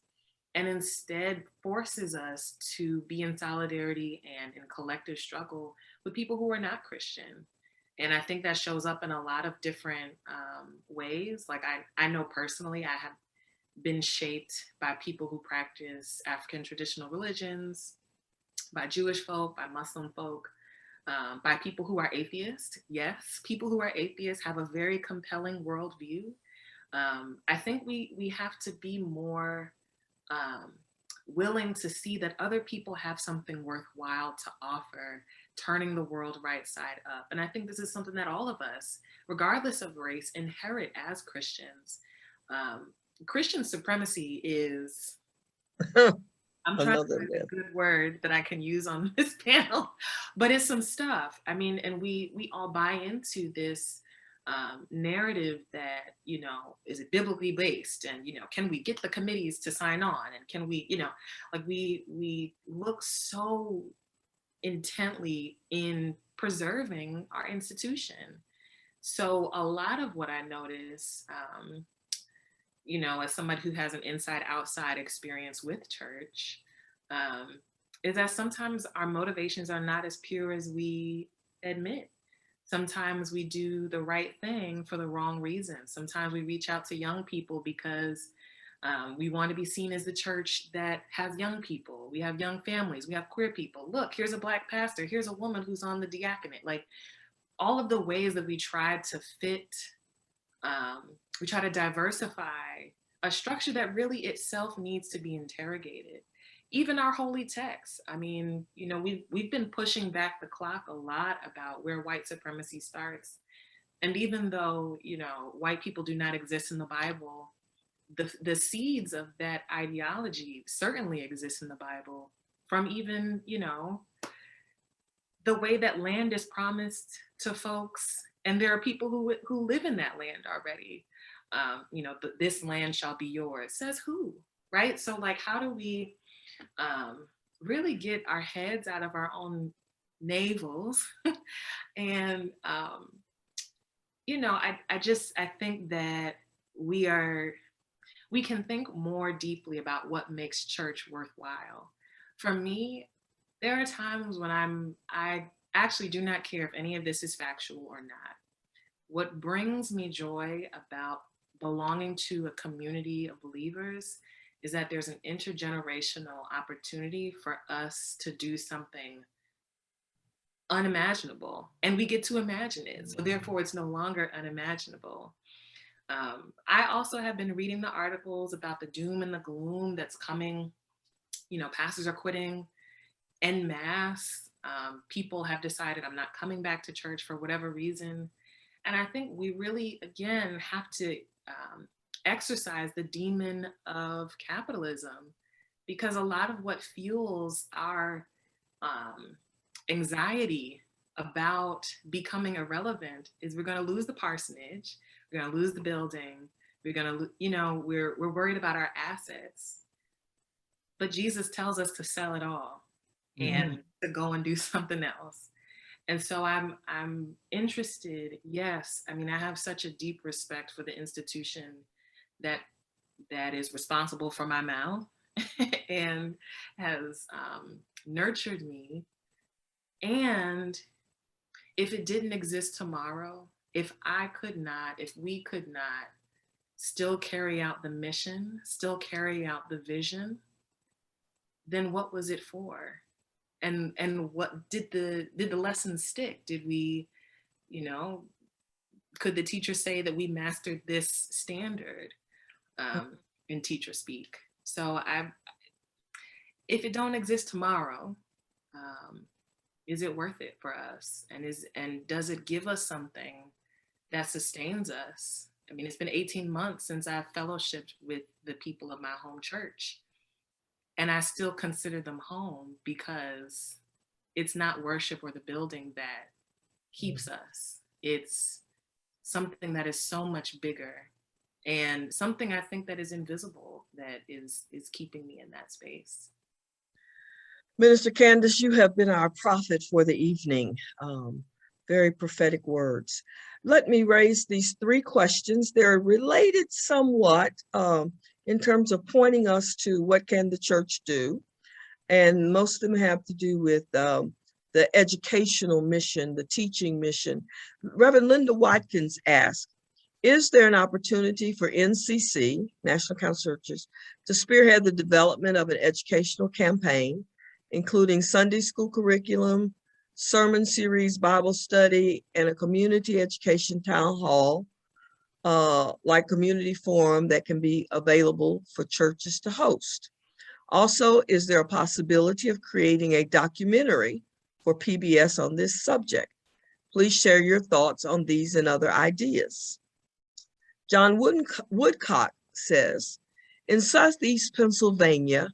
and instead forces us to be in solidarity and in collective struggle with people who are not Christian. And I think that shows up in a lot of different ways. Like I know personally, I have been shaped by people who practice African traditional religions, by Jewish folk, by Muslim folk, by people who are atheists. Yes, people who are atheists have a very compelling worldview. I think we have to be more willing to see that other people have something worthwhile to offer, turning the world right side up. And I think this is something that all of us, regardless of race, inherit as Christians. Christian supremacy is, I'm trying to find a good word that I can use on this panel, but it's some stuff. I mean, and we all buy into this narrative that, is it biblically based? And, can we get the committees to sign on? And can we, we look so intently in preserving our institution. So a lot of what I notice, as somebody who has an inside-outside experience with church, is that sometimes our motivations are not as pure as we admit. Sometimes we do the right thing for the wrong reasons. Sometimes we reach out to young people because we want to be seen as the church that has young people. We have young families. We have queer people. Look, here's a Black pastor. Here's a woman who's on the diaconate. Like all of the ways that we try to fit, we try to diversify a structure that really itself needs to be interrogated. Even our holy texts. I mean, we've been pushing back the clock a lot about where white supremacy starts. And even though, white people do not exist in the Bible, the seeds of that ideology certainly exist in the Bible, from even, the way that land is promised to folks. And there are people who live in that land already. This land shall be yours. Says who, right? So like, how do we really get our heads out of our own navels? And, I think that we can think more deeply about what makes church worthwhile. For me, there are times when I actually do not care if any of this is factual or not. What brings me joy about belonging to a community of believers is that there's an intergenerational opportunity for us to do something unimaginable, and we get to imagine it. So therefore, it's no longer unimaginable. I also have been reading the articles about the doom and the gloom that's coming. Pastors are quitting en masse. People have decided, I'm not coming back to church for whatever reason. And I think we really, again, have to exercise the demon of capitalism, because a lot of what fuels our anxiety about becoming irrelevant is we're going to lose the parsonage, we're going to lose the building, we're going to, we're worried about our assets. But Jesus tells us to sell it all and to go and do something else. And so I'm interested. Yes, I mean, I have such a deep respect for the institution that is responsible for my mouth and has nurtured me. And if it didn't exist tomorrow, if we could not still carry out the mission, still carry out the vision, then what was it for? And what did the lessons stick? Did we, could the teacher say that we mastered this standard in teacher speak? So if it don't exist tomorrow, is it worth it for us? And does it give us something that sustains us? I mean, it's been 18 months since I've fellowshipped with the people of my home church. And I still consider them home because it's not worship or the building that keeps us. It's something that is so much bigger, and something I think that is invisible that is keeping me in that space. Minister Candace, you have been our prophet for the evening. Very prophetic words. Let me raise these three questions. They're related somewhat in terms of pointing us to what can the church do. And most of them have to do with the educational mission, the teaching mission. Reverend Linda Watkins asked, is there an opportunity for NCC, National Council of Churches, to spearhead the development of an educational campaign, including Sunday school curriculum, sermon series, Bible study, and a community education town hall, like community forum that can be available for churches to host? Also, is there a possibility of creating a documentary for PBS on this subject? Please share your thoughts on these and other ideas. John Woodcock says, in Southeast Pennsylvania,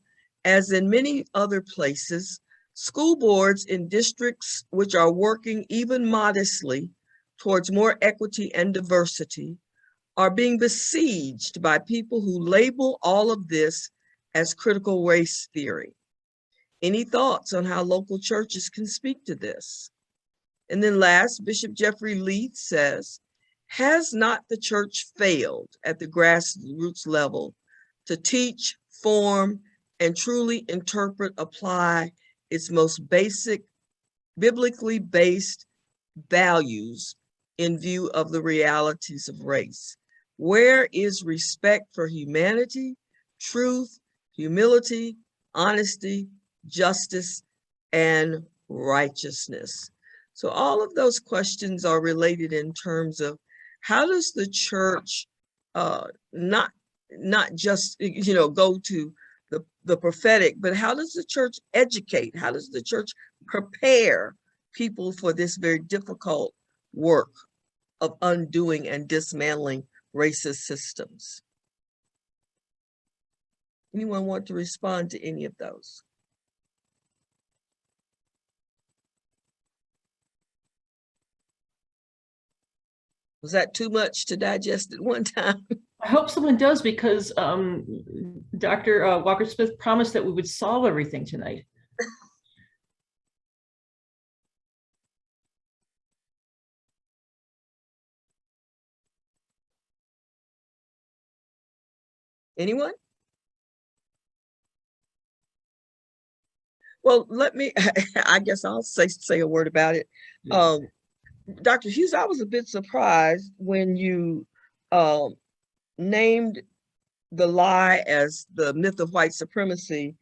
as in many other places, school boards in districts which are working even modestly towards more equity and diversity are being besieged by people who label all of this as critical race theory. Any thoughts on how local churches can speak to this? And then last, Bishop Jeffrey Leith says, has not the church failed at the grassroots level to teach, form, and truly interpret, apply its most basic, biblically based values in view of the realities of race? Where is respect for humanity, truth, humility, honesty, justice, and righteousness? So all of those questions are related in terms of how does the church not just go to the prophetic, but how does the church educate? How does the church prepare people for this very difficult work of undoing and dismantling racist systems? Anyone want to respond to any of those? Was that too much to digest at one time? I hope someone does, because Dr. Walker-Smith promised that we would solve everything tonight. Anyone? Well, let me, I guess I'll say a word about it. Yeah. Dr. Hughes, I was a bit surprised when you named the lie as the myth of white supremacy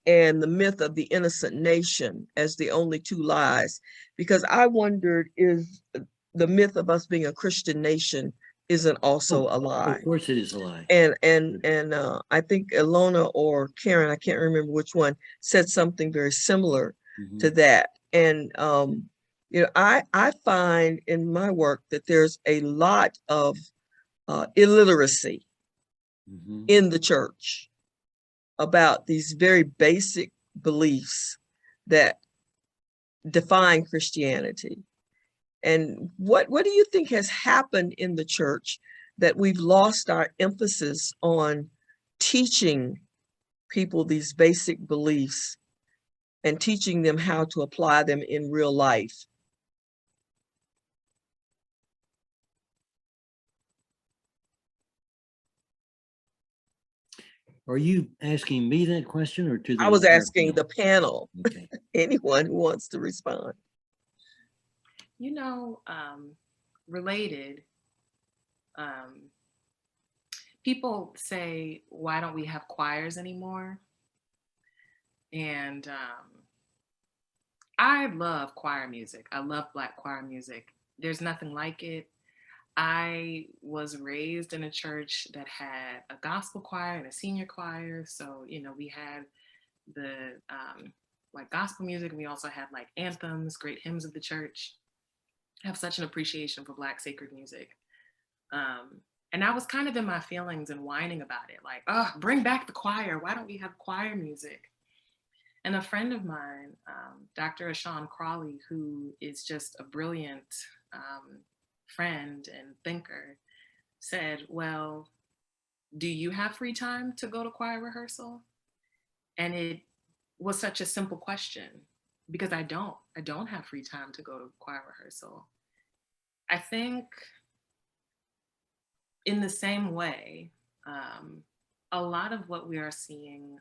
and the myth of the innocent nation as the only two lies, because I wondered, is the myth of us being a Christian nation isn't also a lie? Of course it is a lie. And I think Ilona or Karen, I can't remember which one, said something very similar to that. And I find in my work that there's a lot of illiteracy in the church about these very basic beliefs that define Christianity. And what do you think has happened in the church that we've lost our emphasis on teaching people these basic beliefs and teaching them how to apply them in real life? Are you asking me that question or to the? I was asking the panel. Okay. Anyone who wants to respond. Related, people say, why don't we have choirs anymore? And I love choir music. I love Black choir music. There's nothing like it. I was raised in a church that had a gospel choir and a senior choir. So, we had the like gospel music. And we also had like anthems, great hymns of the church. I have such an appreciation for Black sacred music. And I was kind of in my feelings and whining about it. Like, oh, bring back the choir. Why don't we have choir music? And a friend of mine, Dr. Ashawn Crawley, who is just a brilliant friend and thinker said, well, do you have free time to go to choir rehearsal? And it was such a simple question, because I don't have free time to go to choir rehearsal. I think in the same way, a lot of what we are seeing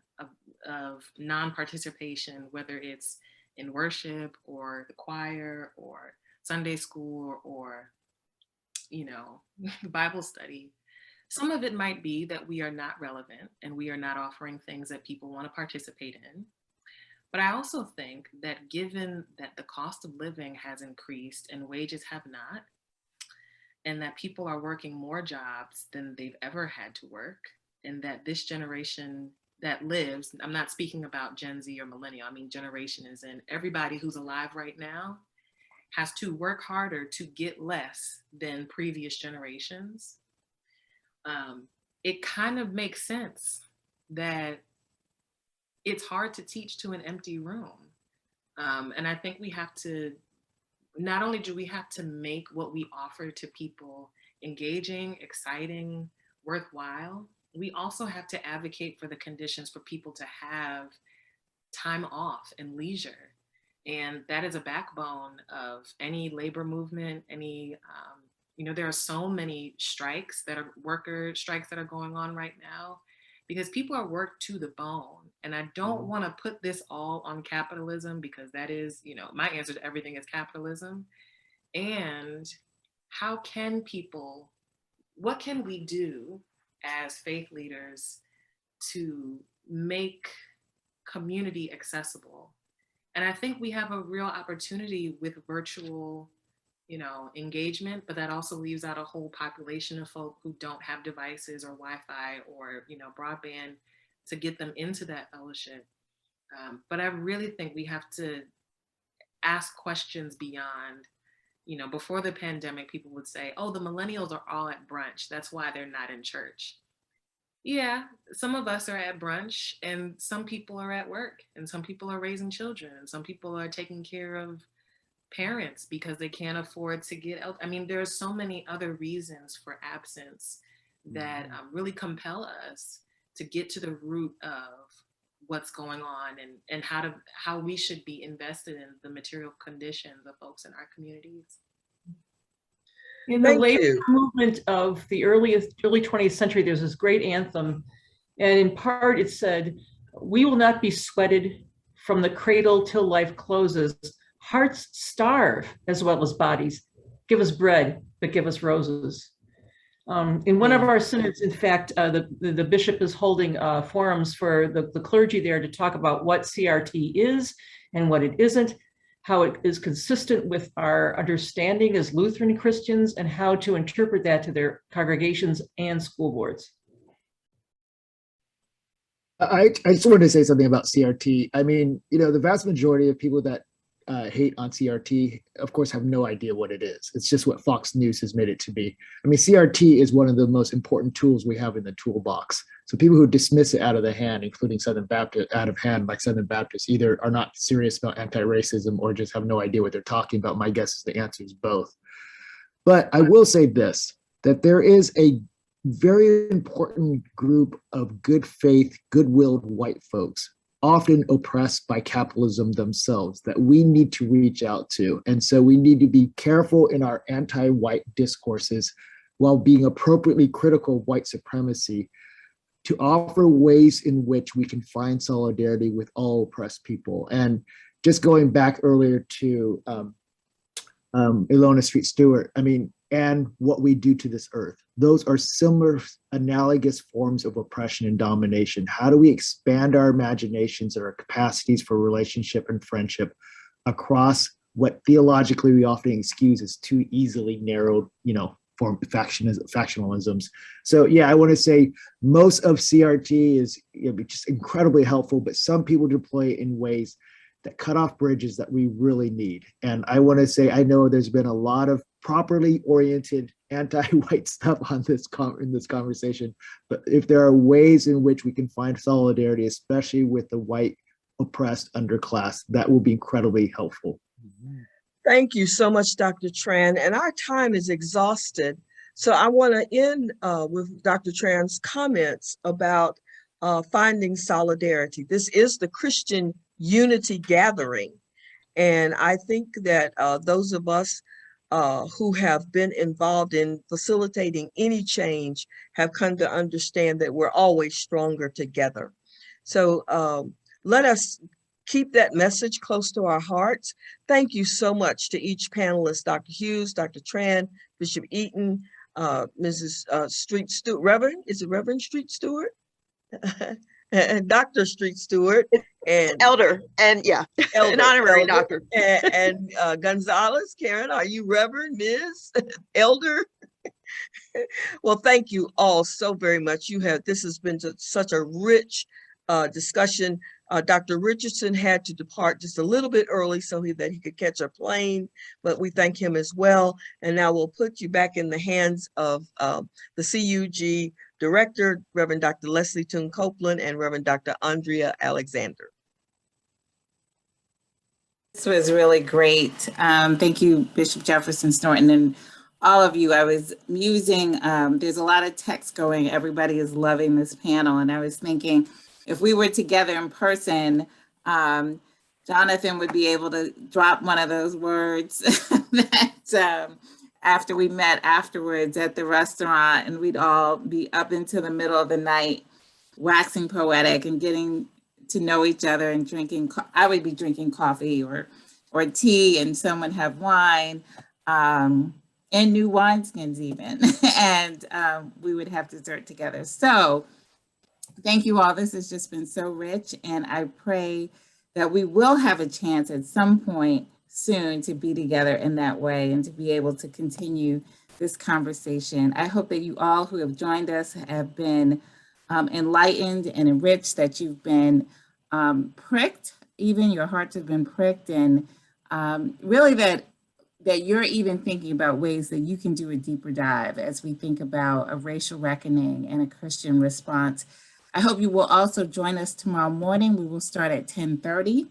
of non-participation, whether it's in worship or the choir or Sunday school or, Bible study, some of it might be that we are not relevant and we are not offering things that people want to participate in. But I also think that given that the cost of living has increased and wages have not, and that people are working more jobs than they've ever had to work, and that this generation that lives, I'm not speaking about Gen Z or millennial, I mean generation is in everybody who's alive right now has to work harder to get less than previous generations. It kind of makes sense that it's hard to teach to an empty room. And I think we have to, not only do we have to make what we offer to people engaging, exciting, worthwhile, we also have to advocate for the conditions for people to have time off and leisure. And that is a backbone of any labor movement, there are so many strikes that are worker strikes that are going on right now because people are worked to the bone. And I don't want to put this all on capitalism, because that is, my answer to everything is capitalism. And what can we do as faith leaders to make community accessible? And I think we have a real opportunity with virtual, engagement, but that also leaves out a whole population of folk who don't have devices or Wi-Fi or, broadband to get them into that fellowship. But I really think we have to ask questions beyond, before the pandemic, people would say, oh, the millennials are all at brunch. That's why they're not in church. Yeah, some of us are at brunch, and some people are at work, and some people are raising children, and some people are taking care of parents because they can't afford to get out. I mean, there are so many other reasons for absence that really compel us to get to the root of what's going on and how we should be invested in the material conditions of folks in our communities. In the Thank labor you. movement of the early 20th century, there's this great anthem. And in part it said, "We will not be sweated from the cradle till life closes. Hearts starve as well as bodies. Give us bread, but give us roses." In one of our synods, in fact, the bishop is holding forums for the clergy there to talk about what CRT is and what it isn't, how it is consistent with our understanding as Lutheran Christians, and how to interpret that to their congregations and school boards. I just wanted to say something about CRT. I mean, the vast majority of people that hate on CRT, of course, have no idea what it is. It's just what Fox News has made it to be. I mean, CRT is one of the most important tools we have in the toolbox. So people who dismiss it out of the hand, including Southern Baptist, out of hand, like Southern Baptists, either are not serious about anti-racism or just have no idea what they're talking about. My guess is the answer is both. But I will say this, that there is a very important group of good faith, good-willed white folks, often oppressed by capitalism themselves, that we need to reach out to. And so we need to be careful in our anti-white discourses while being appropriately critical of white supremacy, to offer ways in which we can find solidarity with all oppressed people. And just going back earlier to Ilona Street Stewart, I mean, and what we do to this earth. Those are similar, analogous forms of oppression and domination. How do we expand our imaginations and our capacities for relationship and friendship across what theologically we often excuse as too easily narrowed, form factionalisms? So yeah, I want to say most of CRT is just incredibly helpful, but some people deploy it in ways that cut off bridges that we really need. And I want to say, I know there's been a lot of properly oriented anti-white stuff on in this conversation, but if there are ways in which we can find solidarity, especially with the white oppressed underclass, that will be incredibly helpful. Thank you so much, Dr. Tran. And our time is exhausted. So I want to end with Dr. Tran's comments about finding solidarity. This is the Christian Unity Gathering. And I think that those of us who have been involved in facilitating any change have come to understand that we're always stronger together. So let us keep that message close to our hearts. Thank you so much to each panelist, Dr. Hughes, Dr. Tran, Bishop Eaton, Mrs. Street Stewart, Reverend, is it Reverend Street Stewart? And Dr. Street Stewart and Elder, and yeah, an honorary doctor. And Gonzalez, Karen, are you Reverend, Ms. Elder? Well, thank you all so very much. This has been such a rich discussion. Dr. Richardson had to depart just a little bit early so that he could catch a plane, but we thank him as well. And now we'll put you back in the hands of the CUG Director, Reverend Dr. Leslie Toon Copeland and Reverend Dr. Andrea Alexander. This was really great. Thank you, Bishop Jefferson Norton, and all of you. I was musing, there's a lot of text going, everybody is loving this panel, and I was thinking, if we were together in person, Jonathan would be able to drop one of those words that after we met afterwards at the restaurant, and we'd all be up into the middle of the night, waxing poetic and getting to know each other and drinking. I would be drinking coffee or tea, and some would have wine, and new wineskins even, and we would have dessert together. So thank you all. This has just been so rich, and I pray that we will have a chance at some point soon to be together in that way and to be able to continue this conversation. I hope that you all who have joined us have been enlightened and enriched, that you've been pricked, even your hearts have been pricked, and really that you're even thinking about ways that you can do a deeper dive as we think about a racial reckoning and a Christian response. I hope you will also join us tomorrow morning. We will start at 10:30.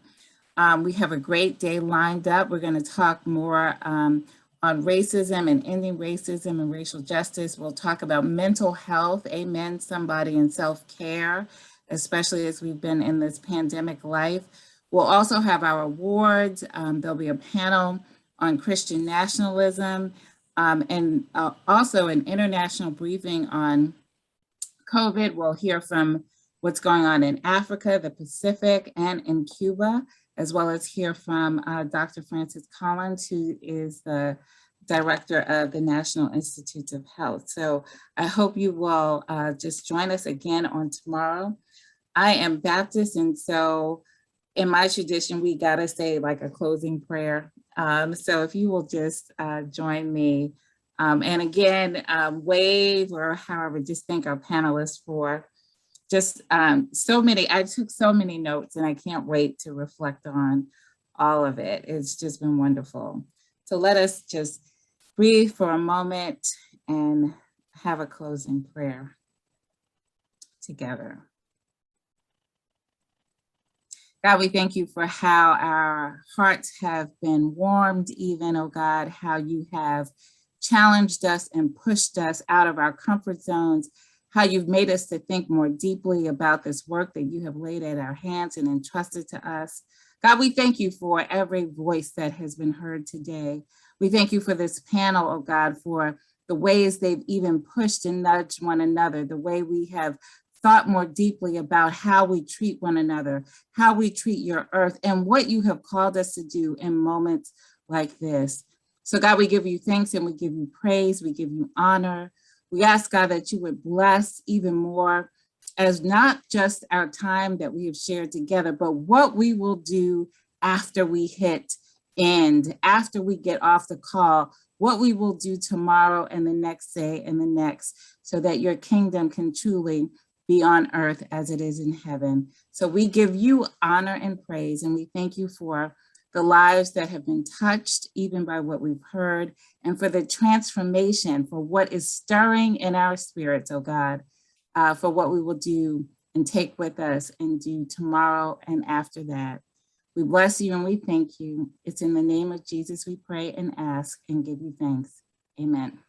We have a great day lined up. We're going to talk more on racism and ending racism and racial justice. We'll talk about mental health, amen, somebody, and self-care, especially as we've been in this pandemic life. We'll also have our awards. There'll be a panel on Christian nationalism, and also an international briefing on COVID. We'll hear from what's going on in Africa, the Pacific, and in Cuba, as well as hear from Dr. Francis Collins, who is the director of the National Institutes of Health. So I hope you will just join us again on tomorrow. I am Baptist, and so in my tradition, we gotta say like a closing prayer. So if you will just join me, and again, wave or however, just thank our panelists for just so many. I took so many notes, and I can't wait to reflect on all of it. It's just been wonderful. So let us just breathe for a moment and have a closing prayer together. God, we thank you for how our hearts have been warmed, even, oh God, how you have challenged us and pushed us out of our comfort zones, how you've made us to think more deeply about this work that you have laid at our hands and entrusted to us. God, we thank you for every voice that has been heard today. We thank you for this panel, oh God, for the ways they've even pushed and nudged one another, the way we have thought more deeply about how we treat one another, how we treat your earth, and what you have called us to do in moments like this. So God, we give you thanks and we give you praise, we give you honor. We ask, God, that you would bless even more as not just our time that we have shared together, but what we will do after we hit end, after we get off the call, what we will do tomorrow and the next day and the next, so that your kingdom can truly be on earth as it is in heaven. So we give you honor and praise, and we thank you for the lives that have been touched even by what we've heard, and for the transformation, for what is stirring in our spirits, oh God, for what we will do and take with us and do tomorrow and after that. We bless you and we thank you. It's in the name of Jesus we pray and ask and give you thanks. Amen.